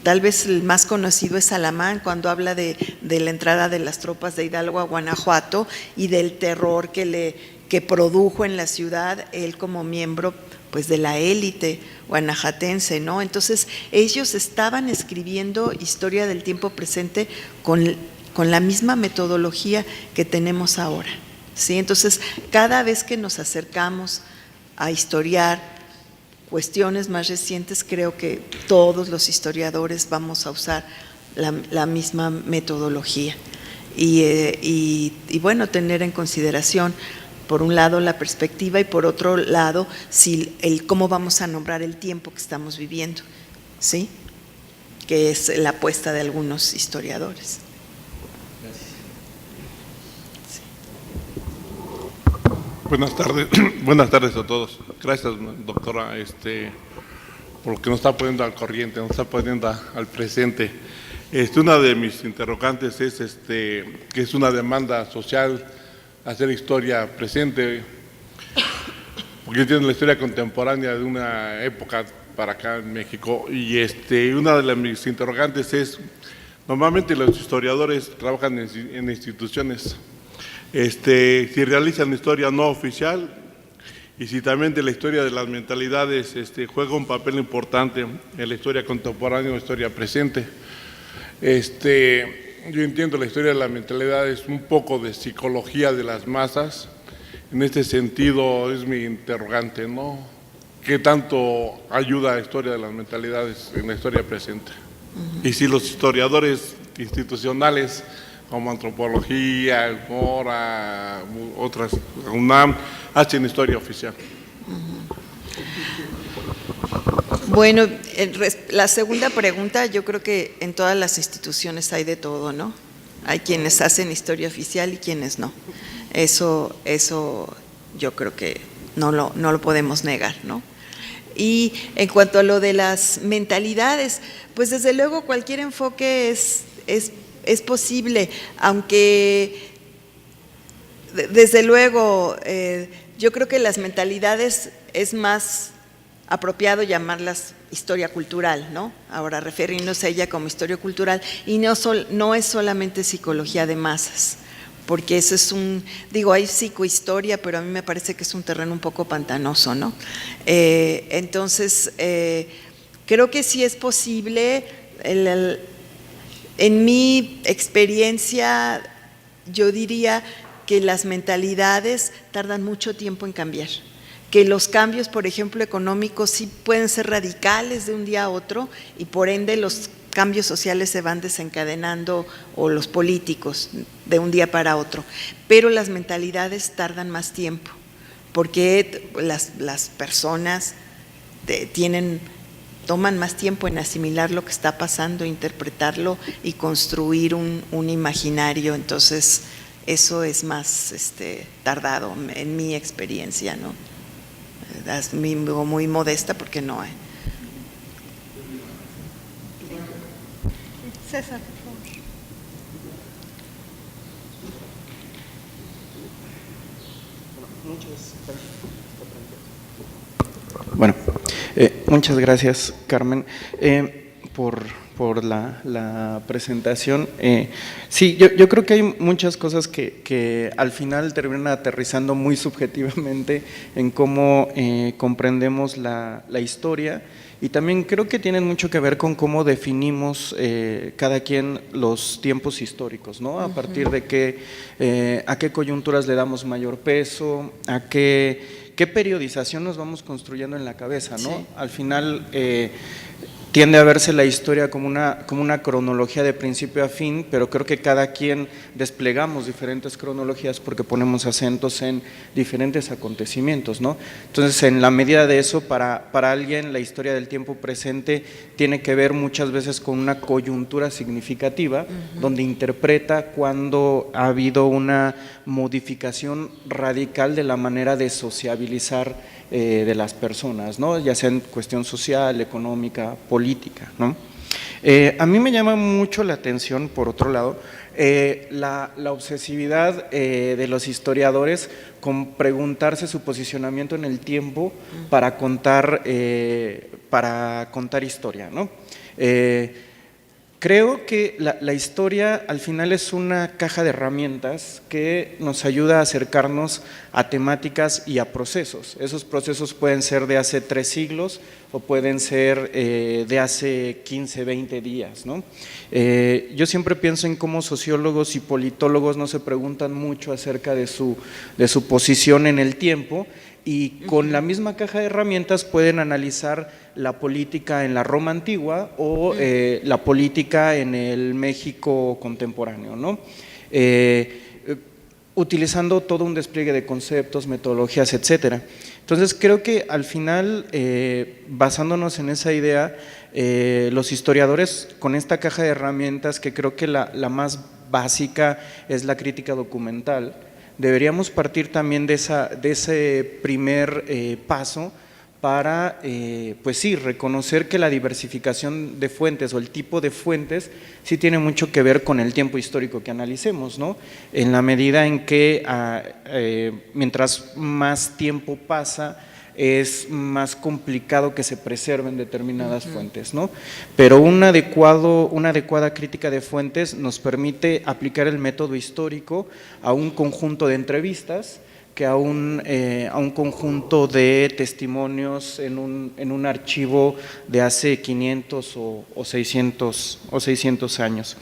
tal vez el más conocido es Alamán, cuando habla de la entrada de las tropas de Hidalgo a Guanajuato y del terror que produjo en la ciudad él como miembro pues de la élite guanajuatense, ¿no? Entonces ellos estaban escribiendo historia del tiempo presente con la misma metodología que tenemos ahora, ¿sí? Entonces cada vez que nos acercamos a historiar cuestiones más recientes, creo que todos los historiadores vamos a usar la misma metodología y bueno, tener en consideración por un lado la perspectiva y por otro lado cómo vamos a nombrar el tiempo que estamos viviendo, ¿sí? Que es la apuesta de algunos historiadores. Buenas tardes a todos. Gracias, doctora, por lo que nos está poniendo al corriente, nos está poniendo al presente. Una de mis interrogantes es que es una demanda social hacer historia presente, porque yo entiendo la historia contemporánea de una época para acá en México, y una de mis interrogantes es, normalmente los historiadores trabajan en instituciones, si realizan historia no oficial y si también de la historia de las mentalidades juega un papel importante en la historia contemporánea o historia presente. Yo entiendo la historia de la mentalidad es un poco de psicología de las masas. En este sentido es mi interrogante, ¿no? ¿Qué tanto ayuda la historia de las mentalidades en la historia presente? Y si los historiadores institucionales como antropología, el MORA, otras, UNAM, hacen historia oficial. Bueno, la segunda pregunta, yo creo que en todas las instituciones hay de todo, ¿no? Hay quienes hacen historia oficial y quienes no. Eso yo creo que no lo podemos negar, ¿no? Y en cuanto a lo de las mentalidades, pues desde luego cualquier enfoque es posible, aunque desde luego yo creo que las mentalidades es más apropiado llamarlas historia cultural, ¿no? Ahora referirnos a ella como historia cultural y no es solamente psicología de masas, porque eso es hay psicohistoria, pero a mí me parece que es un terreno un poco pantanoso, ¿no? Entonces, creo que sí es posible. En mi experiencia, yo diría que las mentalidades tardan mucho tiempo en cambiar, que los cambios, por ejemplo, económicos sí pueden ser radicales de un día a otro y por ende los cambios sociales se van desencadenando, o los políticos, de un día para otro, pero las mentalidades tardan más tiempo porque las personas toman más tiempo en asimilar lo que está pasando, interpretarlo y construir un imaginario. Entonces eso es más tardado en mi experiencia, ¿no? Es muy modesta porque no hay. César, por favor. Bueno, muchas gracias, Carmen, por la presentación. Sí, yo creo que hay muchas cosas que al final terminan aterrizando muy subjetivamente en cómo comprendemos la historia, y también creo que tienen mucho que ver con cómo definimos cada quien los tiempos históricos, ¿no? A partir de a qué coyunturas le damos mayor peso, a qué periodización nos vamos construyendo en la cabeza, ¿no? Sí. Al final tiende a verse la historia como una cronología de principio a fin, pero creo que cada quien desplegamos diferentes cronologías porque ponemos acentos en diferentes acontecimientos, ¿no? Entonces, en la medida de eso, para alguien la historia del tiempo presente tiene que ver muchas veces con una coyuntura significativa, donde interpreta cuando ha habido una modificación radical de la manera de sociabilizar de las personas, ¿no? Ya sea en cuestión social, económica, política, ¿no? A mí me llama mucho la atención, por otro lado, la obsesividad de los historiadores con preguntarse su posicionamiento en el tiempo para contar historia, ¿no? Creo que la historia al final es una caja de herramientas que nos ayuda a acercarnos a temáticas y a procesos. Esos procesos pueden ser de hace 3 siglos o pueden ser de hace 15, 20 días, ¿no? Yo siempre pienso en cómo sociólogos y politólogos no se preguntan mucho acerca de su posición en el tiempo, y con la misma caja de herramientas pueden analizar la política en la Roma antigua o la política en el México contemporáneo, ¿no? Utilizando todo un despliegue de conceptos, metodologías, etcétera. Entonces creo que al final, basándonos en esa idea, los historiadores con esta caja de herramientas, que creo que la más básica es la crítica documental, deberíamos partir también de ese primer paso para, pues sí, reconocer que la diversificación de fuentes o el tipo de fuentes sí tiene mucho que ver con el tiempo histórico que analicemos, ¿no? En la medida en que mientras más tiempo pasa, es más complicado que se preserven determinadas fuentes, ¿no? Pero una adecuada crítica de fuentes nos permite aplicar el método histórico a un conjunto de entrevistas que a un conjunto de testimonios en un archivo de hace 500 o 600 años.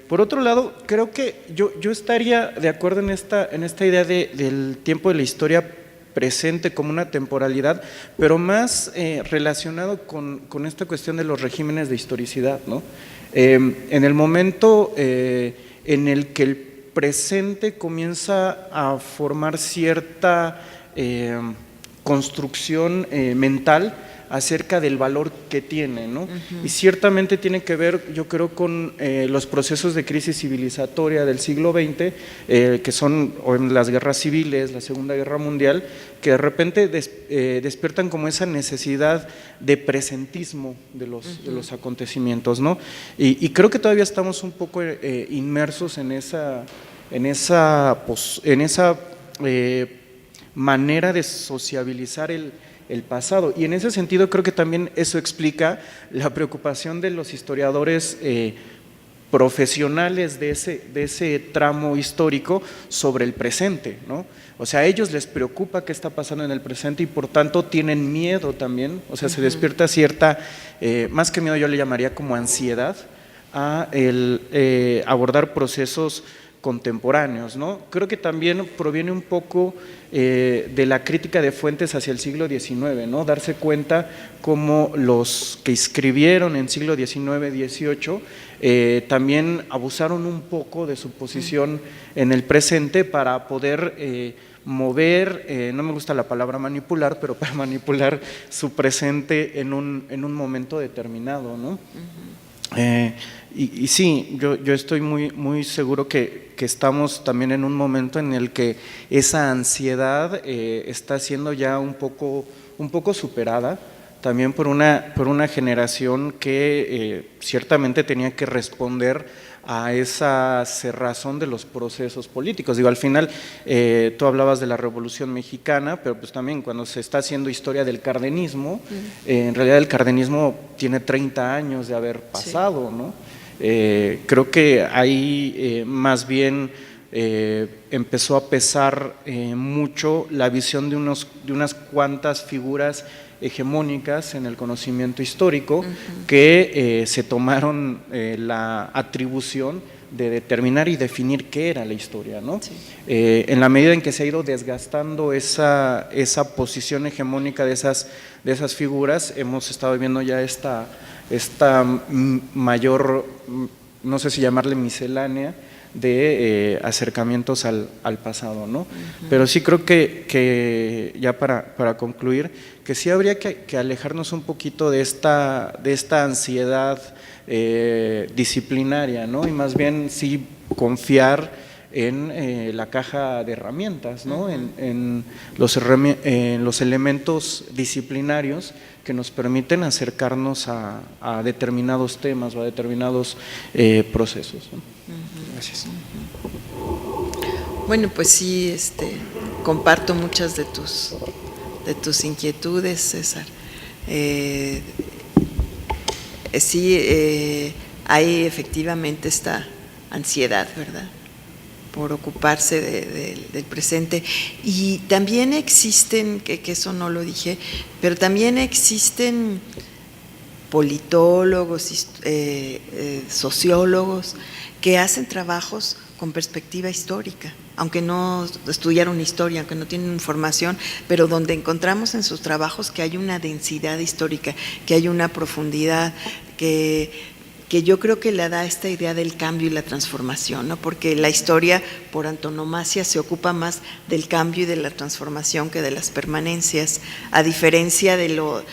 Por otro lado, creo que yo estaría de acuerdo en esta idea del tiempo de la historia presente como una temporalidad, pero más relacionado con esta cuestión de los regímenes de historicidad, ¿no? En el momento en el que el presente comienza a formar cierta construcción mental acerca del valor que tiene, ¿no? Y ciertamente tiene que ver, yo creo, con los procesos de crisis civilizatoria del siglo XX, que son las guerras civiles, la Segunda Guerra Mundial, que de repente despiertan como esa necesidad de presentismo de los acontecimientos, ¿no? Y creo que todavía estamos un poco inmersos en esa manera de sociabilizar el pasado, y en ese sentido creo que también eso explica la preocupación de los historiadores profesionales de ese tramo histórico sobre el presente, ¿no? O sea, a ellos les preocupa qué está pasando en el presente y por tanto tienen miedo también, o sea, se despierta cierta, más que miedo yo le llamaría como ansiedad a abordar procesos contemporáneos, ¿no? Creo que también proviene un poco de la crítica de fuentes hacia el siglo XIX, ¿no? Darse cuenta cómo los que escribieron en siglo XIX, XVIII, también abusaron un poco de su posición en el presente para poder mover, no me gusta la palabra manipular, pero para manipular su presente en un momento determinado, ¿no? Y sí, yo estoy muy seguro que estamos también en un momento en el que esa ansiedad está siendo ya un poco superada, también por una generación que ciertamente tenía que responder a esa cerrazón de los procesos políticos. Digo, al final tú hablabas de la Revolución Mexicana, pero pues también cuando se está haciendo historia del cardenismo, en realidad el cardenismo tiene 30 años de haber pasado, sí, ¿no? Creo que ahí más bien empezó a pesar mucho la visión de unas cuantas figuras hegemónicas en el conocimiento histórico que se tomaron la atribución de determinar y definir qué era la historia, ¿no? Sí. En la medida en que se ha ido desgastando esa posición hegemónica de esas figuras, hemos estado viendo ya esta mayor, no sé si llamarle miscelánea, de acercamientos al pasado, ¿no? Pero sí creo que ya para concluir, que sí habría que alejarnos un poquito de esta ansiedad disciplinaria, ¿no? Y más bien sí confiar en la caja de herramientas, ¿no? En los elementos disciplinarios que nos permiten acercarnos a determinados temas o a determinados procesos, ¿no? Gracias. Bueno, pues sí, comparto muchas de tus inquietudes, César. sí hay efectivamente esta ansiedad, ¿verdad?, por ocuparse del presente. Y también existen, que eso no lo dije, pero también existen politólogos, sociólogos, que hacen trabajos con perspectiva histórica, aunque no estudiaron historia, aunque no tienen información, pero donde encontramos en sus trabajos que hay una densidad histórica, que hay una profundidad, que yo creo que le da esta idea del cambio y la transformación, ¿no? Porque la historia, por antonomasia, se ocupa más del cambio y de la transformación que de las permanencias, a diferencia de lo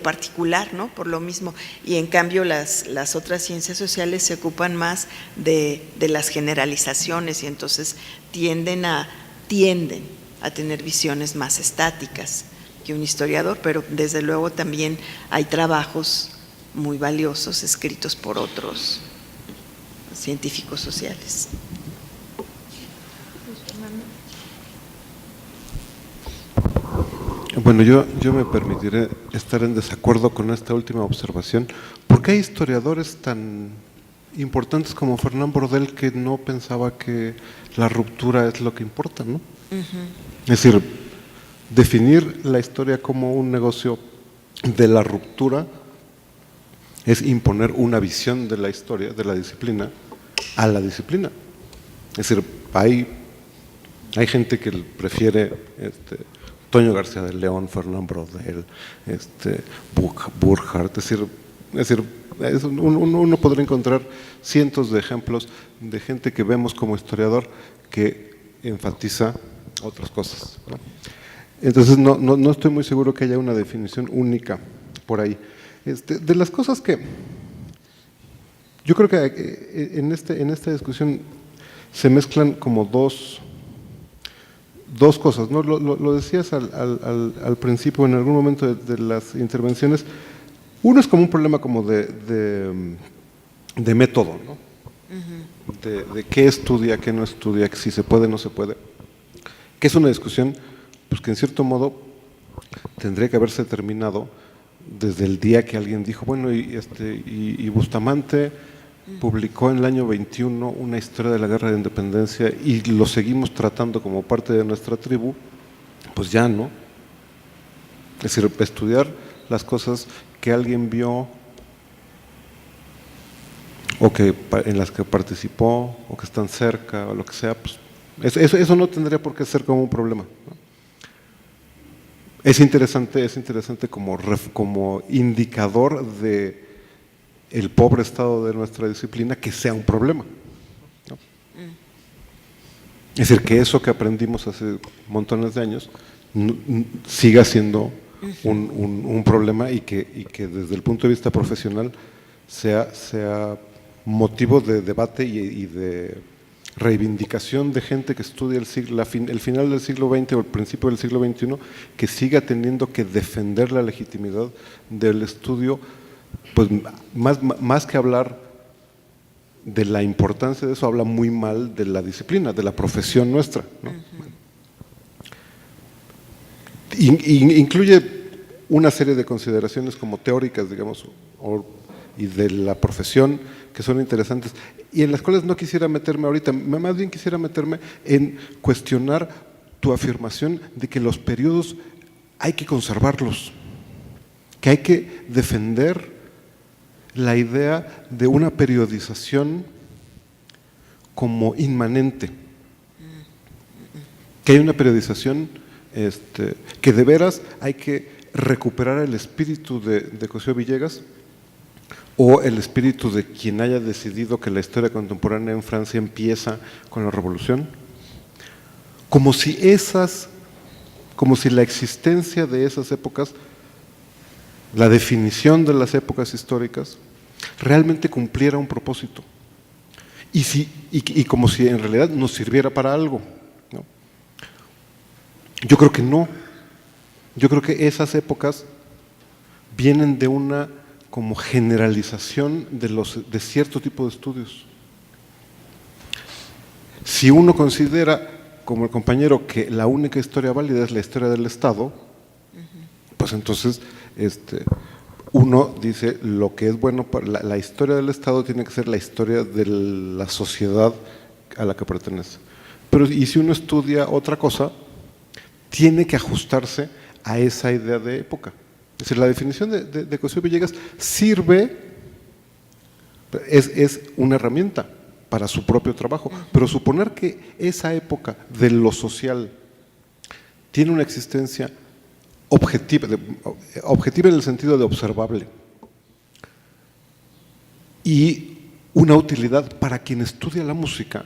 particular, ¿no? Por lo mismo. Y en cambio las otras ciencias sociales se ocupan más de las generalizaciones y entonces tienden a tener visiones más estáticas que un historiador, pero desde luego también hay trabajos muy valiosos escritos por otros científicos sociales. Bueno, yo me permitiré estar en desacuerdo con esta última observación. ¿Por qué hay historiadores tan importantes como Fernán Braudel que no pensaba que la ruptura es lo que importa, ¿no? Es decir, definir la historia como un negocio de la ruptura es imponer una visión de la historia, de la disciplina, a la disciplina. Es decir, hay gente que prefiere Toño García de León, Fernán Braudel, Burkhardt, es decir, uno podrá encontrar cientos de ejemplos de gente que vemos como historiador que enfatiza otras cosas, ¿no? Entonces no estoy muy seguro que haya una definición única por ahí. De las cosas que yo creo que en esta discusión se mezclan como dos cosas, ¿no? Lo decías al principio, en algún momento de las intervenciones. Uno es como un problema como de método, ¿no? De qué estudia, qué no estudia, que si se puede, no se puede, que es una discusión pues que en cierto modo tendría que haberse terminado desde el día que alguien dijo, bueno, y Bustamante publicó en el año 21 una historia de la Guerra de Independencia y lo seguimos tratando como parte de nuestra tribu, pues ya no. Es decir, estudiar las cosas que alguien vio o que en las que participó o que están cerca o lo que sea, pues eso no tendría por qué ser como un problema, ¿no? Es interesante como indicador de el pobre estado de nuestra disciplina que sea un problema, ¿no? Es decir, que eso que aprendimos hace montones de años siga siendo un problema y que desde el punto de vista profesional sea motivo de debate y de reivindicación de gente que estudia el final del siglo XX o el principio del siglo XXI, que siga teniendo que defender la legitimidad del estudio, pues más que hablar de la importancia de eso, habla muy mal de la disciplina, de la profesión nuestra, ¿no? Incluye una serie de consideraciones como teóricas, digamos, y de la profesión que son interesantes y en las cuales no quisiera meterme ahorita, más bien quisiera meterme en cuestionar tu afirmación de que los periodos hay que conservarlos, que hay que defender la idea de una periodización como inmanente, que hay una periodización que de veras hay que recuperar el espíritu de Cosío Villegas o el espíritu de quien haya decidido que la historia contemporánea en Francia empieza con la Revolución, como si la existencia de esas épocas, la definición de las épocas históricas, realmente cumpliera un propósito y como si en realidad nos sirviera para algo, ¿no? Yo creo que no. Yo creo que esas épocas vienen de una como generalización de cierto tipo de estudios. Si uno considera, como el compañero, que la única historia válida es la historia del Estado, pues entonces uno dice lo que es bueno para la historia del Estado tiene que ser la historia de la sociedad a la que pertenece. Pero y si uno estudia otra cosa, tiene que ajustarse a esa idea de época. Es decir, la definición de Cosío Villegas sirve, es una herramienta para su propio trabajo, pero suponer que esa época de lo social tiene una existencia objetiva en el sentido de observable y una utilidad para quien estudia la música,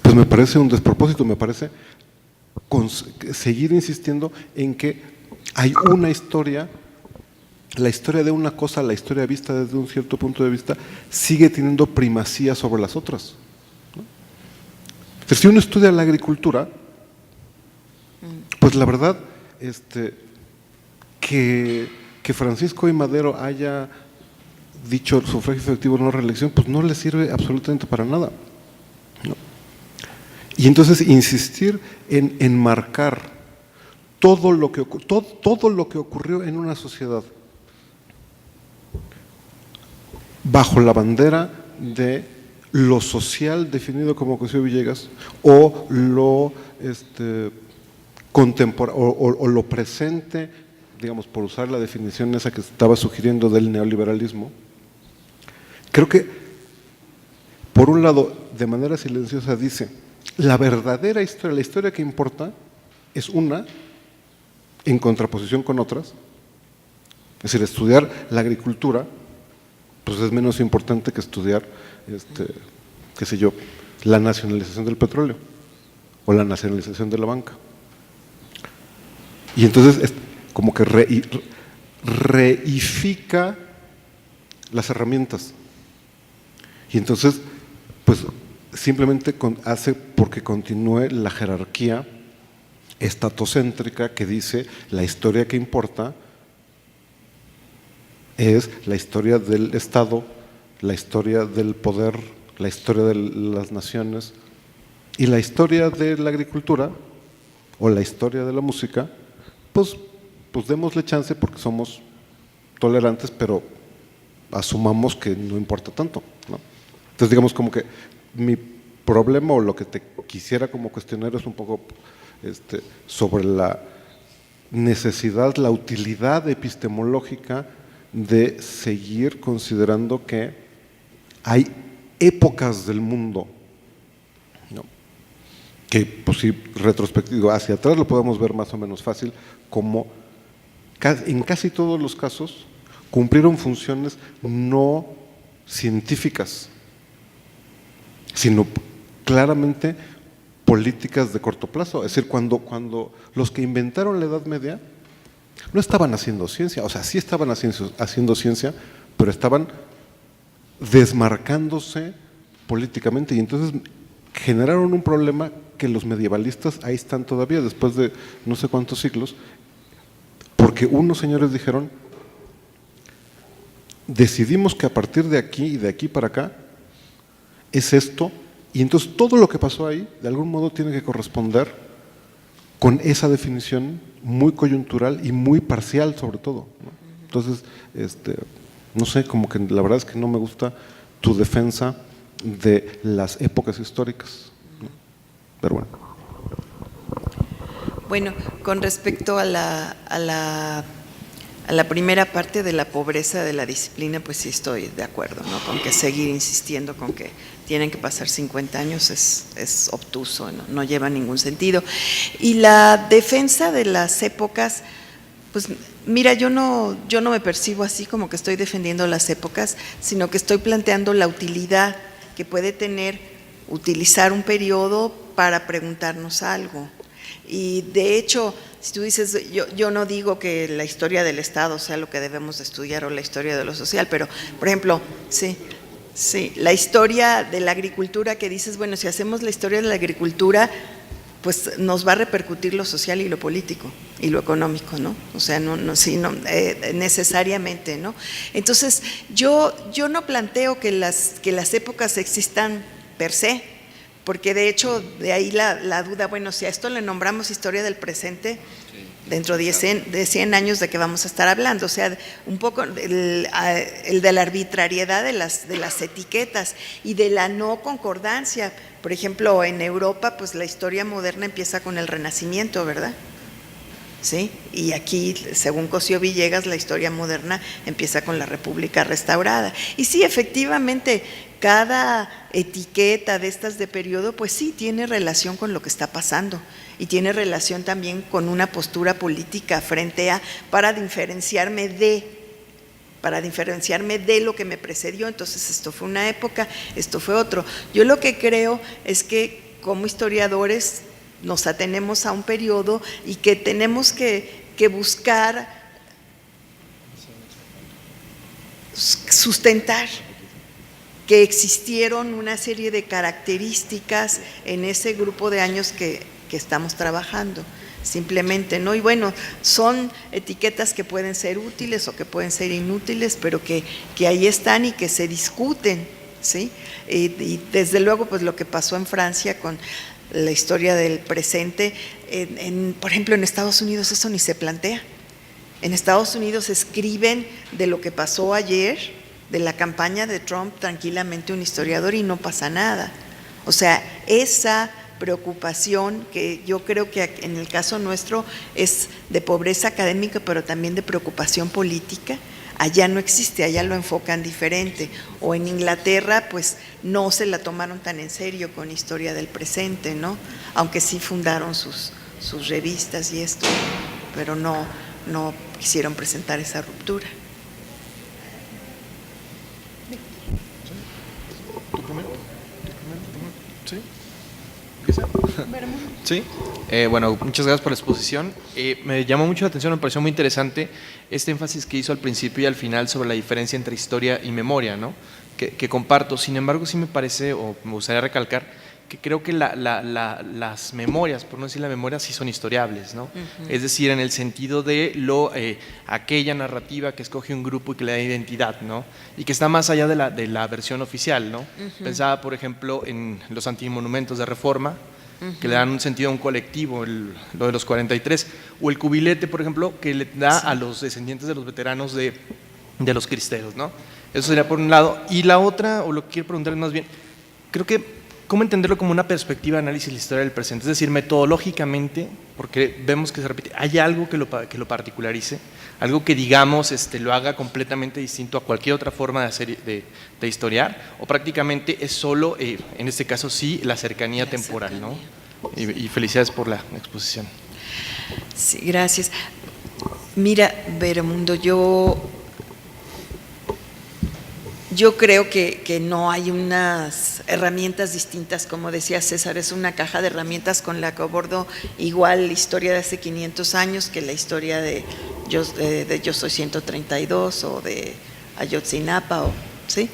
pues me parece un despropósito, me parece seguir insistiendo en que hay una historia, la historia de una cosa, la historia vista desde un cierto punto de vista, sigue teniendo primacía sobre las otras, ¿no? Pero si uno estudia la agricultura, pues la verdad, que Francisco I. Madero haya dicho sufragio efectivo no reelección, pues no le sirve absolutamente para nada, ¿no? Y entonces insistir en enmarcar todo lo que ocurrió en una sociedad bajo la bandera de lo social definido como Cosío Villegas o lo contemporáneo o lo presente, digamos, por usar la definición esa que estaba sugiriendo del neoliberalismo, creo que por un lado de manera silenciosa dice la verdadera historia, la historia que importa es una en contraposición con otras, es decir, estudiar la agricultura pues es menos importante que estudiar, qué sé yo, la nacionalización del petróleo o la nacionalización de la banca. Y entonces es como que reifica las herramientas. Y entonces, pues simplemente hace porque continúe la jerarquía estatocéntrica que dice la historia que importa es la historia del Estado, la historia del poder, la historia de las naciones y la historia de la agricultura o la historia de la música, pues démosle chance porque somos tolerantes, pero asumamos que no importa tanto, ¿no? Entonces digamos como que mi problema o lo que te quisiera como cuestionar es un poco sobre la necesidad, la utilidad epistemológica de seguir considerando que hay épocas del mundo, ¿no? Que pues sí, retrospectivo, hacia atrás lo podemos ver más o menos fácil, como en casi todos los casos cumplieron funciones no científicas, sino claramente políticas de corto plazo. Es decir, cuando los que inventaron la Edad Media no estaban haciendo ciencia, o sea, sí estaban haciendo ciencia, pero estaban desmarcándose políticamente y entonces generaron un problema que los medievalistas ahí están todavía después de no sé cuántos siglos, porque unos señores dijeron, decidimos que a partir de aquí y de aquí para acá es esto, y entonces todo lo que pasó ahí de algún modo tiene que corresponder con esa definición muy coyuntural y muy parcial sobre todo, ¿no? Entonces, no sé, como que la verdad es que no me gusta tu defensa de las épocas históricas, ¿no? Pero bueno. Bueno, con respecto a la primera parte de la pobreza de la disciplina, pues sí estoy de acuerdo, ¿no? Con que seguir insistiendo con que tienen que pasar 50 años es obtuso, no lleva ningún sentido. Y la defensa de las épocas, pues mira, yo no me percibo así como que estoy defendiendo las épocas, sino que estoy planteando la utilidad que puede tener utilizar un periodo para preguntarnos algo. Y de hecho, si tú dices, yo no digo que la historia del Estado sea lo que debemos de estudiar o la historia de lo social, pero por ejemplo, sí, la historia de la agricultura que dices, bueno, si hacemos la historia de la agricultura, pues nos va a repercutir lo social y lo político y lo económico, ¿no? O sea, necesariamente, ¿no? Entonces, yo no planteo que las épocas existan per se, porque de hecho de ahí la duda, bueno, si a esto le nombramos historia del presente, dentro de 100 años de qué vamos a estar hablando, o sea, un poco el de la arbitrariedad de las etiquetas y de la no concordancia. Por ejemplo, en Europa, pues la historia moderna empieza con el Renacimiento, ¿verdad? ¿Sí? Y aquí, según Cosío Villegas, la historia moderna empieza con la República restaurada. Y sí, efectivamente, cada etiqueta de estas de periodo, pues sí, tiene relación con lo que está pasando y tiene relación también con una postura política frente a, para diferenciarme de lo que me precedió. Entonces esto fue una época, esto fue otro. Yo lo que creo es que como historiadores nos atenemos a un periodo y que tenemos que buscar sustentar que existieron una serie de características en ese grupo de años que estamos trabajando, simplemente, ¿no? Y bueno, son etiquetas que pueden ser útiles o que pueden ser inútiles, pero que ahí están y que se discuten, ¿sí? Y desde luego, pues lo que pasó en Francia con la historia del presente, por ejemplo, en Estados Unidos eso ni se plantea. En Estados Unidos escriben de lo que pasó ayer, de la campaña de Trump, tranquilamente un historiador y no pasa nada. O sea, esa preocupación que yo creo que en el caso nuestro es de pobreza académica, pero también de preocupación política, allá no existe, allá lo enfocan diferente. O en Inglaterra, pues no se la tomaron tan en serio con Historia del Presente, ¿no? Aunque sí fundaron sus revistas y esto, pero no quisieron presentar esa ruptura. Sí. Bueno, muchas gracias por la exposición. Me llamó mucho la atención, me pareció muy interesante este énfasis que hizo al principio y al final sobre la diferencia entre historia y memoria, ¿no? Que comparto. Sin embargo, sí me parece, o me gustaría recalcar, que creo que las memorias, por no decir la memoria, sí son historiables, ¿no? Es decir, en el sentido de aquella narrativa que escoge un grupo y que le da identidad, ¿no? Y que está más allá de la versión oficial, ¿no? Pensaba, por ejemplo, en los antimonumentos de Reforma, que le dan un sentido a un colectivo, lo de los 43, o el cubilete, por ejemplo, que le da a los descendientes de los veteranos de los cristeros, ¿no? Eso sería por un lado. Y la otra, o lo que quiero preguntar es más bien, creo que ¿cómo entenderlo como una perspectiva de análisis de la historia del presente? Es decir, metodológicamente, porque vemos que se repite, ¿hay algo que lo particularice? ¿Algo que, digamos, lo haga completamente distinto a cualquier otra forma de hacer, de historiar? ¿O prácticamente es solo, en este caso sí, la cercanía temporal, ¿no? Y felicidades por la exposición. Sí, gracias. Mira, Veremundo, yo creo que no hay unas herramientas distintas, como decía César, es una caja de herramientas con la que abordo igual la historia de hace 500 años que la historia de Yo Soy 132 o de Ayotzinapa, ¿sí?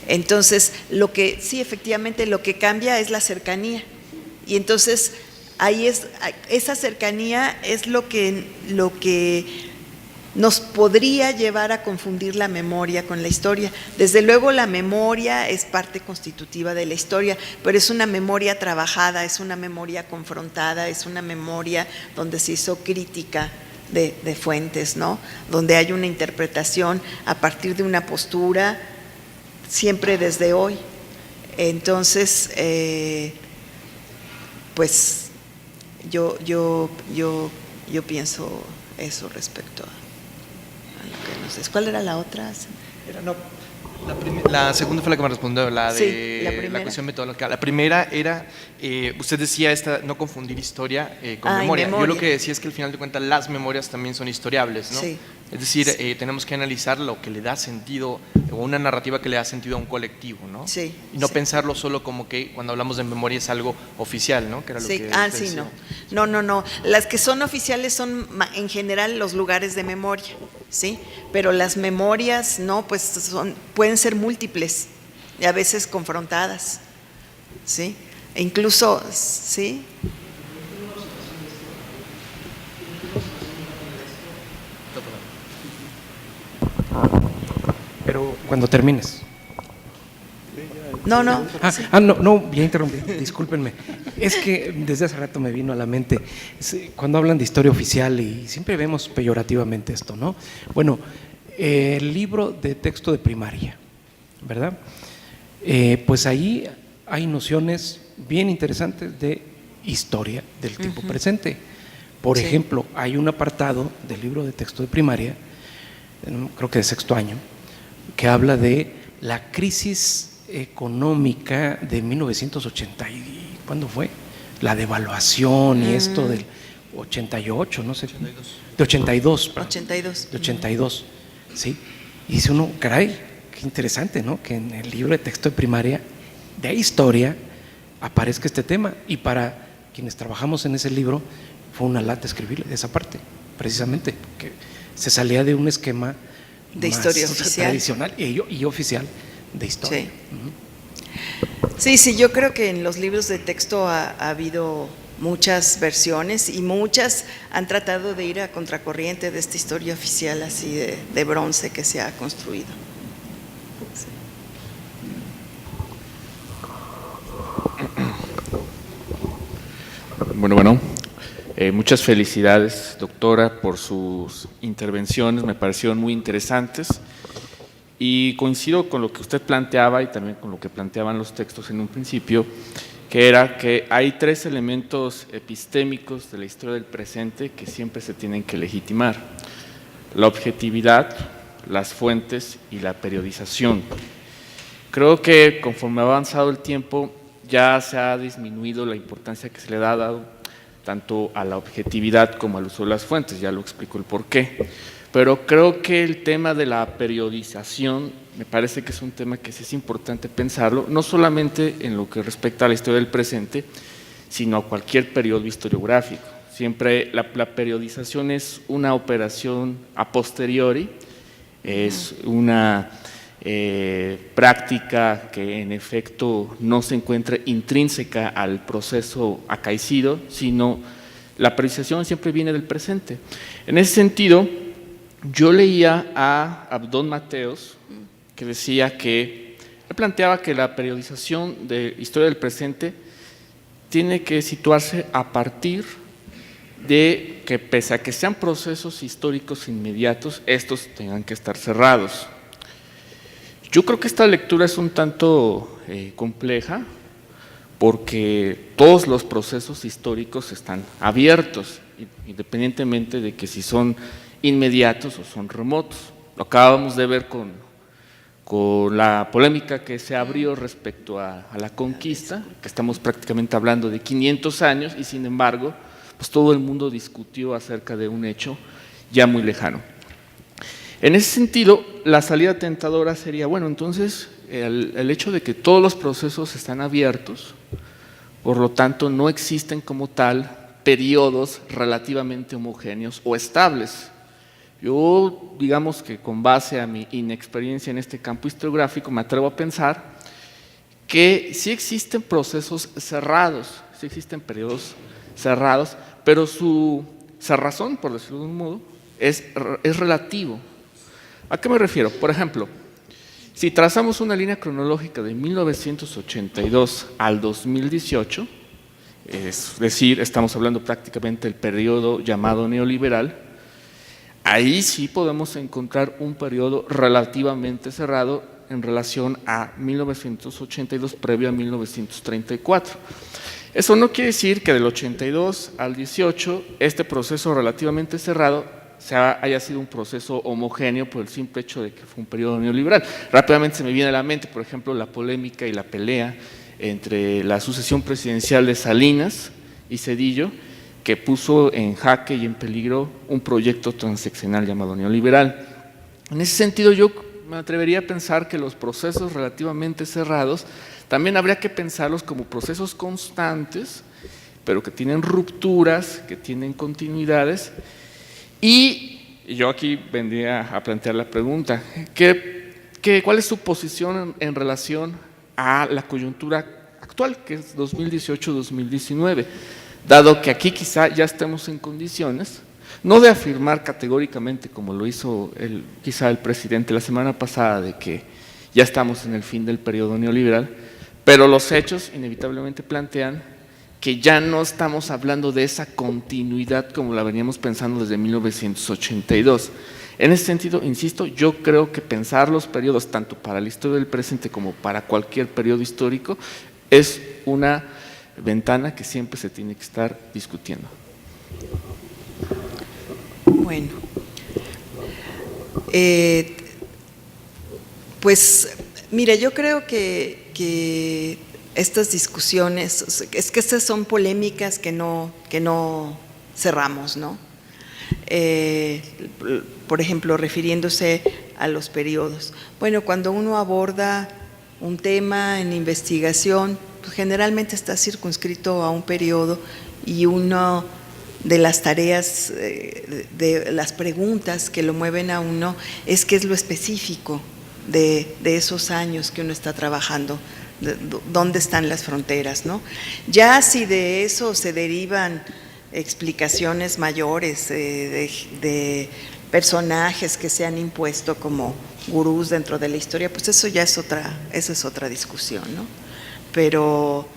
Entonces, sí, efectivamente, lo que cambia es la cercanía. Y entonces, esa cercanía es lo que nos podría llevar a confundir la memoria con la historia. Desde luego la memoria es parte constitutiva de la historia, pero es una memoria trabajada, es una memoria confrontada, es una memoria donde se hizo crítica de fuentes, ¿no? Donde hay una interpretación a partir de una postura, siempre desde hoy. Entonces, pues yo pienso eso respecto a ¿cuál era la otra? La segunda fue la que me respondió, la de sí, la cuestión metodológica. La primera era, usted decía no confundir historia con memoria. Yo lo que decía es que al final de cuentas las memorias también son historiables, ¿no? Sí. Es decir, tenemos que analizar lo que le da sentido, o una narrativa que le da sentido a un colectivo, ¿no? Sí. Y no pensarlo solo como que cuando hablamos de memoria es algo oficial, ¿no? Que era lo que sí, decía. No. Las que son oficiales son en general los lugares de memoria, ¿sí? Pero las memorias, no, pues pueden ser múltiples y a veces confrontadas, ¿sí? E incluso, ¿sí? Pero cuando termines. No, no. No, voy a interrumpir, discúlpenme. Es que desde hace rato me vino a la mente, cuando hablan de historia oficial, y siempre vemos peyorativamente esto, ¿no? Bueno, el libro de texto de primaria, ¿verdad? Pues ahí hay nociones bien interesantes de historia del tiempo presente. Por ejemplo, hay un apartado del libro de texto de primaria, creo que de sexto año, que habla de la crisis económica de 1980, ¿cuándo fue? La devaluación y esto del 88, no sé. 82. De 82. Perdón, 82. De 82, sí. Y dice uno, caray, qué interesante, ¿no? Que en el libro de texto de primaria de historia aparezca este tema. Y para quienes trabajamos en ese libro fue una lata escribir esa parte, precisamente, que se salía de un esquema de historia oficial, tradicional y oficial de historia. Sí, yo creo que en los libros de texto ha habido muchas versiones y muchas han tratado de ir a contracorriente de esta historia oficial así de bronce que se ha construido. Bueno, muchas felicidades, doctora, por sus intervenciones, me parecieron muy interesantes y coincido con lo que usted planteaba y también con lo que planteaban los textos en un principio, que era que hay tres elementos epistémicos de la historia del presente que siempre se tienen que legitimar: la objetividad, las fuentes y la periodización. Creo que conforme ha avanzado el tiempo ya se ha disminuido la importancia que se le ha dado tanto a la objetividad como al uso de las fuentes, ya lo explico el porqué. Pero creo que el tema de la periodización me parece que es un tema que sí es importante pensarlo, no solamente en lo que respecta a la historia del presente, sino a cualquier periodo historiográfico. Siempre la periodización es una operación a posteriori, es una práctica que en efecto no se encuentra intrínseca al proceso acaecido, sino la periodización siempre viene del presente. En ese sentido, yo leía a Abdón Mateos, que decía que, él planteaba que la periodización de historia del presente tiene que situarse a partir de que, pese a que sean procesos históricos inmediatos, estos tengan que estar cerrados. Yo creo que esta lectura es un tanto compleja, porque todos los procesos históricos están abiertos, independientemente de que si son inmediatos o son remotos. Lo acabamos de ver con la polémica que se abrió respecto a la conquista, que estamos prácticamente hablando de 500 años y sin embargo, pues todo el mundo discutió acerca de un hecho ya muy lejano. En ese sentido, la salida tentadora sería, bueno, entonces el hecho de que todos los procesos están abiertos, por lo tanto no existen como tal periodos relativamente homogéneos o estables. Yo, digamos que con base a mi inexperiencia en este campo historiográfico, me atrevo a pensar que sí existen procesos cerrados, sí existen periodos cerrados, pero su cerrazón, por decirlo de un modo, es relativo. ¿A qué me refiero? Por ejemplo, si trazamos una línea cronológica de 1982 al 2018, es decir, estamos hablando prácticamente del periodo llamado neoliberal, ahí sí podemos encontrar un periodo relativamente cerrado en relación a 1982 previo a 1934. Eso no quiere decir que del 82 al 18 este proceso relativamente cerrado haya sido un proceso homogéneo por el simple hecho de que fue un periodo neoliberal. Rápidamente se me viene a la mente, por ejemplo, la polémica y la pelea entre la sucesión presidencial de Salinas y Zedillo, que puso en jaque y en peligro un proyecto transeccional llamado neoliberal. En ese sentido, yo me atrevería a pensar que los procesos relativamente cerrados también habría que pensarlos como procesos constantes, pero que tienen rupturas, que tienen continuidades. Y yo aquí vendría a plantear la pregunta, ¿cuál es su posición en relación a la coyuntura actual, que es 2018-2019? Dado que aquí quizá ya estemos en condiciones, no de afirmar categóricamente como lo hizo quizá el presidente la semana pasada, de que ya estamos en el fin del periodo neoliberal, pero los hechos inevitablemente plantean que ya no estamos hablando de esa continuidad como la veníamos pensando desde 1982. En ese sentido, insisto, yo creo que pensar los periodos tanto para la historia del presente como para cualquier periodo histórico es una ventana que siempre se tiene que estar discutiendo. Bueno, pues mira, yo creo que estas discusiones, es que estas son polémicas que no cerramos, ¿no? Por ejemplo, refiriéndose a los periodos. Bueno, cuando uno aborda un tema en investigación, pues generalmente está circunscrito a un periodo y uno de las tareas, de las preguntas que lo mueven a uno es qué es lo específico de esos años que uno está trabajando, dónde están las fronteras, ¿no? Ya si de eso se derivan explicaciones mayores de personajes que se han impuesto como gurús dentro de la historia, pues eso ya es otra discusión, ¿no? Pero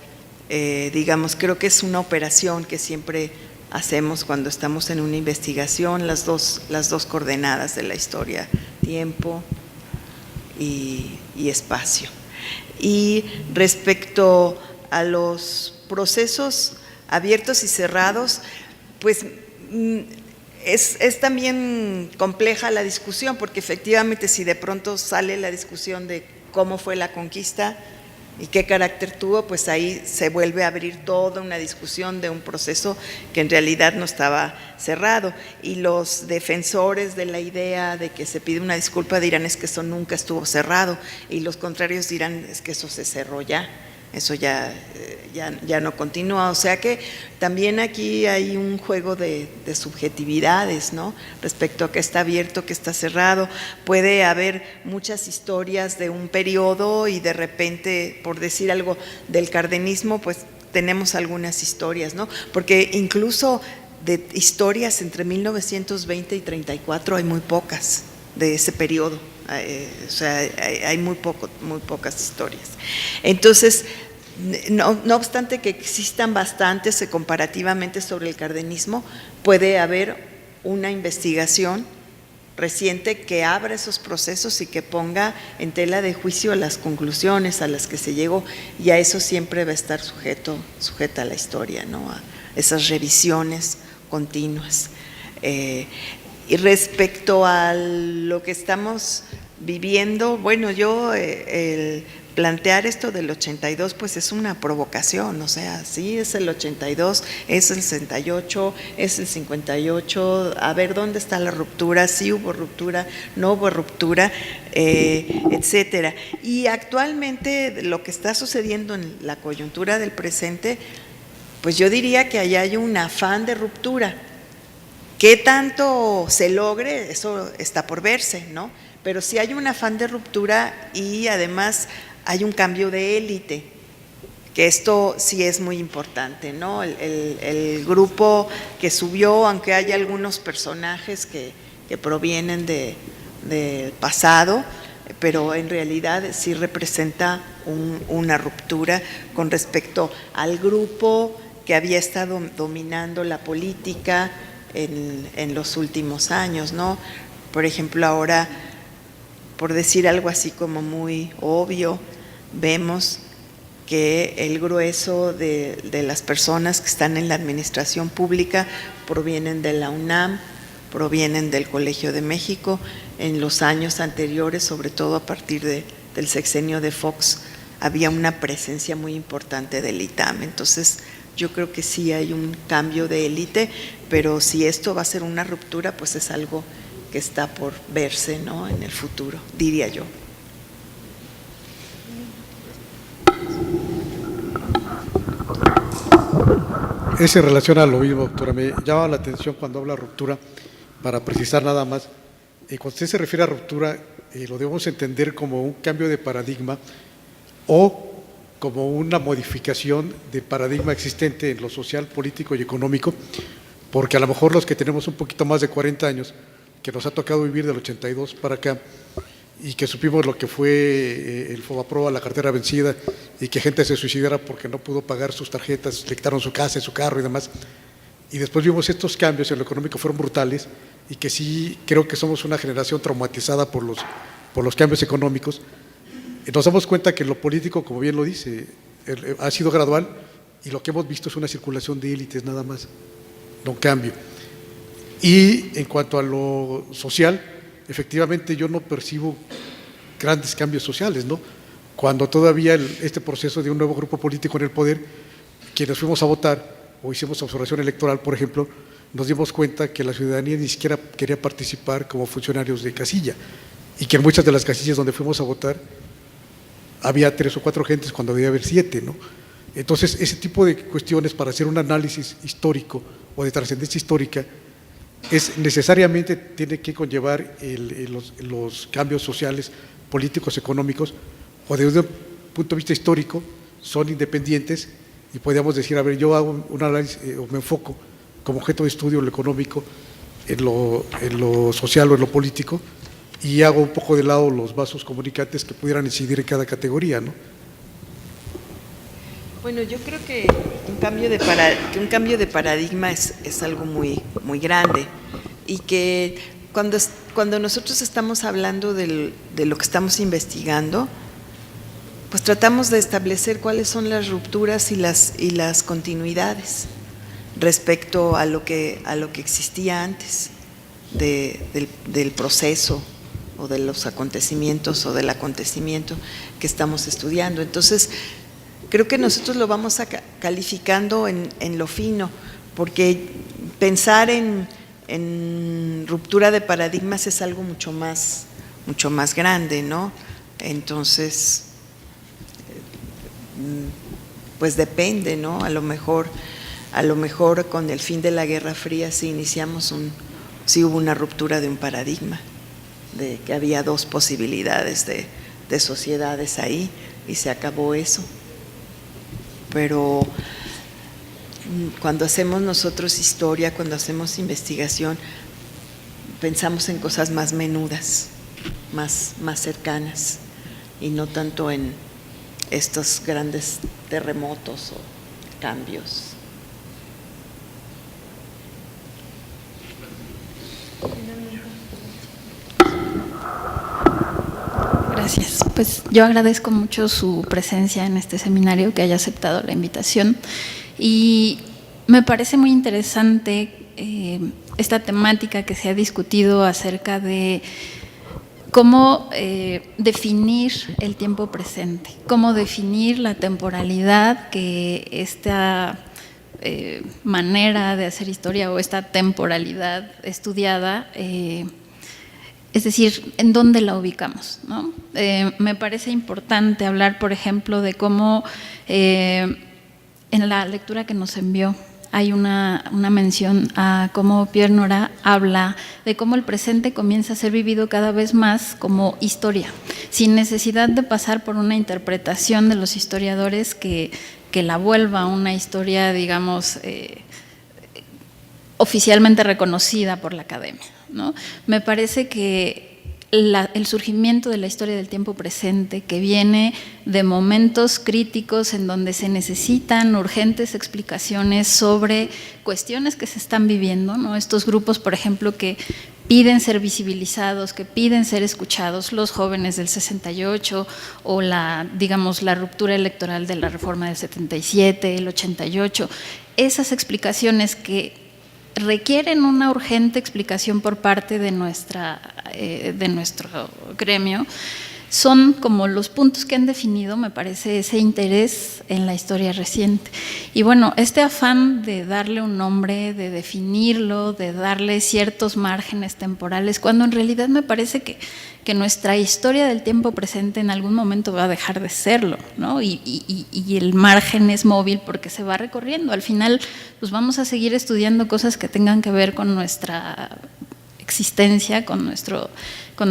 digamos, creo que es una operación que siempre hacemos cuando estamos en una investigación, las dos coordenadas de la historia, tiempo y espacio. Y respecto a los procesos abiertos y cerrados, pues es también compleja la discusión, porque efectivamente si de pronto sale la discusión de cómo fue la conquista y qué carácter tuvo, pues ahí se vuelve a abrir toda una discusión de un proceso que en realidad no estaba cerrado. Y los defensores de la idea de que se pide una disculpa dirán es que eso nunca estuvo cerrado, y los contrarios dirán es que eso se cerró ya. Eso ya no continúa, o sea que también aquí hay un juego de subjetividades, ¿no? Respecto a qué está abierto, qué está cerrado. Puede haber muchas historias de un periodo y de repente, por decir algo del cardenismo, pues tenemos algunas historias, ¿no? Porque incluso de historias entre 1920 y 34 hay muy pocas de ese periodo. O sea, hay muy pocas historias. Entonces, no obstante que existan bastantes comparativamente sobre el cardenismo, puede haber una investigación reciente que abra esos procesos y que ponga en tela de juicio las conclusiones a las que se llegó, y a eso siempre va a estar sujeta a la historia, ¿no? A esas revisiones continuas. Y respecto a lo que estamos viviendo, bueno, yo el plantear esto del 82 pues es una provocación, o sea, sí es el 82, es el 68, es el 58, a ver dónde está la ruptura, sí hubo ruptura, no hubo ruptura, etcétera. Y actualmente lo que está sucediendo en la coyuntura del presente, pues yo diría que allá hay un afán de ruptura. ¿Qué tanto se logre? Eso está por verse, ¿no? Pero sí hay un afán de ruptura y además hay un cambio de élite, que esto sí es muy importante, ¿no? El grupo que subió, aunque hay algunos personajes que provienen del pasado, pero en realidad sí representa una ruptura con respecto al grupo que había estado dominando la política en los últimos años, ¿no? Por ejemplo, ahora, por decir algo así como muy obvio, vemos que el grueso de las personas que están en la administración pública provienen de la UNAM, provienen del Colegio de México. En los años anteriores, sobre todo a partir del sexenio de Fox, había una presencia muy importante del ITAM. Entonces, yo creo que sí hay un cambio de élite, pero si esto va a ser una ruptura, pues es algo que está por verse, ¿no? En el futuro, diría yo. Es en relación a lo mismo, doctora. Me llama la atención cuando habla ruptura, para precisar nada más. Cuando usted se refiere a ruptura, lo debemos entender como un cambio de paradigma o como una modificación del paradigma existente en lo social, político y económico, porque a lo mejor los que tenemos un poquito más de 40 años, que nos ha tocado vivir del 82 para acá, y que supimos lo que fue el Fobaproa, la cartera vencida, y que gente se suicidara porque no pudo pagar sus tarjetas, le quitaron su casa, su carro y demás. Y después vimos estos cambios en lo económico, fueron brutales, y que sí creo que somos una generación traumatizada por los cambios económicos. Y nos damos cuenta que lo político, como bien lo dice, ha sido gradual, y lo que hemos visto es una circulación de élites nada más, no un cambio. Y en cuanto a lo social, efectivamente yo no percibo grandes cambios sociales, ¿no? Cuando todavía este proceso de un nuevo grupo político en el poder, quienes fuimos a votar o hicimos observación electoral, por ejemplo, nos dimos cuenta que la ciudadanía ni siquiera quería participar como funcionarios de casilla, y que en muchas de las casillas donde fuimos a votar había 3 o 4 gentes cuando debía haber 7, ¿no? Entonces, ese tipo de cuestiones para hacer un análisis histórico o de trascendencia histórica necesariamente tiene que conllevar los cambios sociales, políticos, económicos, o desde un punto de vista histórico son independientes, y podríamos decir, a ver, yo hago un análisis o me enfoco como objeto de estudio en lo económico, en lo social o en lo político, y hago un poco de lado los vasos comunicantes que pudieran incidir en cada categoría, ¿no? Bueno, yo creo que un cambio de paradigma es algo muy, muy grande, y que cuando nosotros estamos hablando de lo que estamos investigando, pues tratamos de establecer cuáles son las rupturas y las continuidades respecto a lo que existía antes del proceso o de los acontecimientos o del acontecimiento que estamos estudiando. Entonces, creo que nosotros lo vamos calificando en lo fino, porque pensar en ruptura de paradigmas es algo mucho más grande, ¿no? Entonces, pues depende, ¿no? A lo mejor con el fin de la Guerra Fría sí hubo una ruptura de un paradigma, de que había 2 posibilidades de sociedades ahí, y se acabó eso. Pero cuando hacemos nosotros historia, cuando hacemos investigación, pensamos en cosas más menudas, más cercanas, y no tanto en estos grandes terremotos o cambios. Gracias. Pues yo agradezco mucho su presencia en este seminario, que haya aceptado la invitación, y me parece muy interesante esta temática que se ha discutido acerca de cómo definir el tiempo presente, cómo definir la temporalidad que esta manera de hacer historia o esta temporalidad estudiada, es decir, ¿en dónde la ubicamos, ¿no? Me parece importante hablar, por ejemplo, de cómo en la lectura que nos envió hay una mención a cómo Pierre Nora habla de cómo el presente comienza a ser vivido cada vez más como historia, sin necesidad de pasar por una interpretación de los historiadores que la vuelva una historia, digamos, oficialmente reconocida por la academia, ¿no? Me parece que el surgimiento de la historia del tiempo presente, que viene de momentos críticos en donde se necesitan urgentes explicaciones sobre cuestiones que se están viviendo, ¿no? Estos grupos, por ejemplo, que piden ser visibilizados, que piden ser escuchados, los jóvenes del 68 o la ruptura electoral de la reforma del 77, el 88, esas explicaciones que requieren una urgente explicación por parte de nuestro gremio, son como los puntos que han definido, me parece, ese interés en la historia reciente. Y bueno, este afán de darle un nombre, de definirlo, de darle ciertos márgenes temporales, cuando en realidad me parece que nuestra historia del tiempo presente en algún momento va a dejar de serlo, ¿no? Y el margen es móvil porque se va recorriendo. Al final, pues vamos a seguir estudiando cosas que tengan que ver con nuestra existencia, con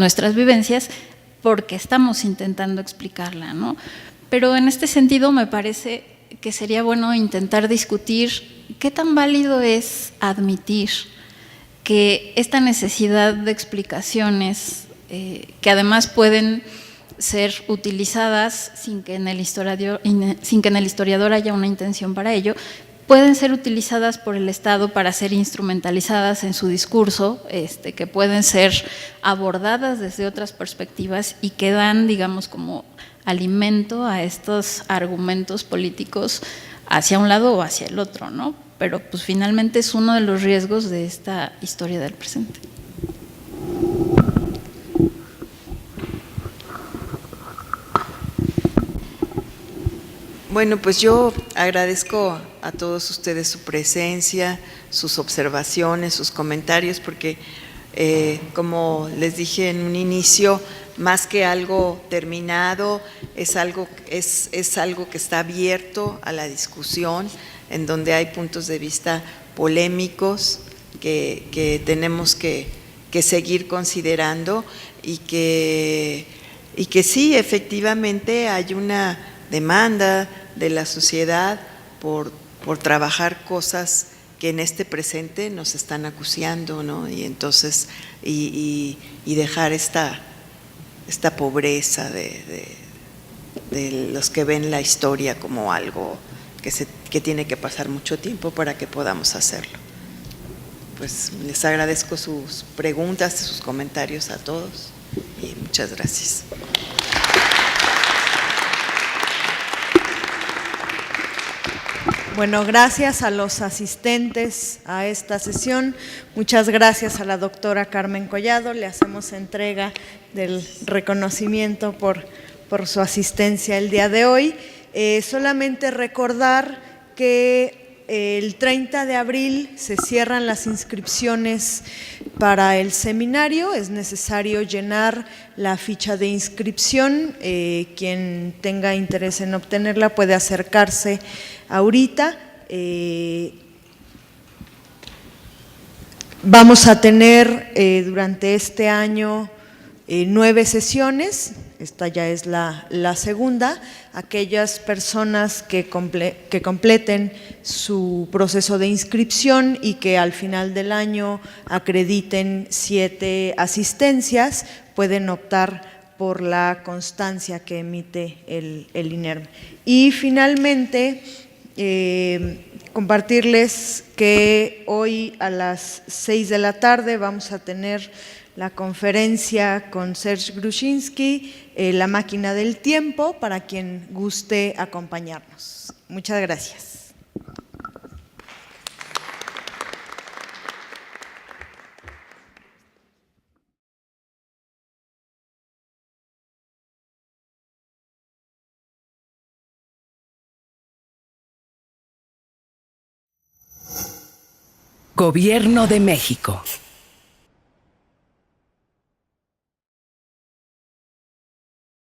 nuestras vivencias, porque estamos intentando explicarla, ¿no? Pero en este sentido me parece que sería bueno intentar discutir qué tan válido es admitir que esta necesidad de explicaciones que además pueden ser utilizadas sin que en el historiador haya una intención para ello, pueden ser utilizadas por el Estado para ser instrumentalizadas en su discurso, que pueden ser abordadas desde otras perspectivas y que dan, digamos, como alimento a estos argumentos políticos hacia un lado o hacia el otro, ¿no? Pero pues finalmente es uno de los riesgos de esta historia del presente. Bueno, pues yo agradezco a todos ustedes su presencia, sus observaciones, sus comentarios, porque como les dije en un inicio, más que algo terminado, es algo que está abierto a la discusión, en donde hay puntos de vista polémicos que tenemos que seguir considerando y que sí, efectivamente hay una demanda de la sociedad por trabajar cosas que en este presente nos están acuciando, ¿no? Y entonces, y dejar esta pobreza de los que ven la historia como algo que tiene que pasar mucho tiempo para que podamos hacerlo. Pues les agradezco sus preguntas, sus comentarios a todos y muchas gracias. Bueno, gracias a los asistentes a esta sesión. Muchas gracias a la doctora Carmen Collado. Le hacemos entrega del reconocimiento por su asistencia el día de hoy. Solamente recordar que el 30 de abril se cierran las inscripciones para el seminario. Es necesario llenar la ficha de inscripción. Quien tenga interés en obtenerla puede acercarse ahorita. Vamos a tener durante este año 9 sesiones. Esta ya es la segunda. Aquellas personas que completen su proceso de inscripción y que al final del año acrediten 7 asistencias, pueden optar por la constancia que emite el INERM. Y finalmente, compartirles que hoy a las 6 de la tarde vamos a tener la conferencia con Serge Grushinsky, La máquina del tiempo, para quien guste acompañarnos. Muchas gracias. Gobierno de México.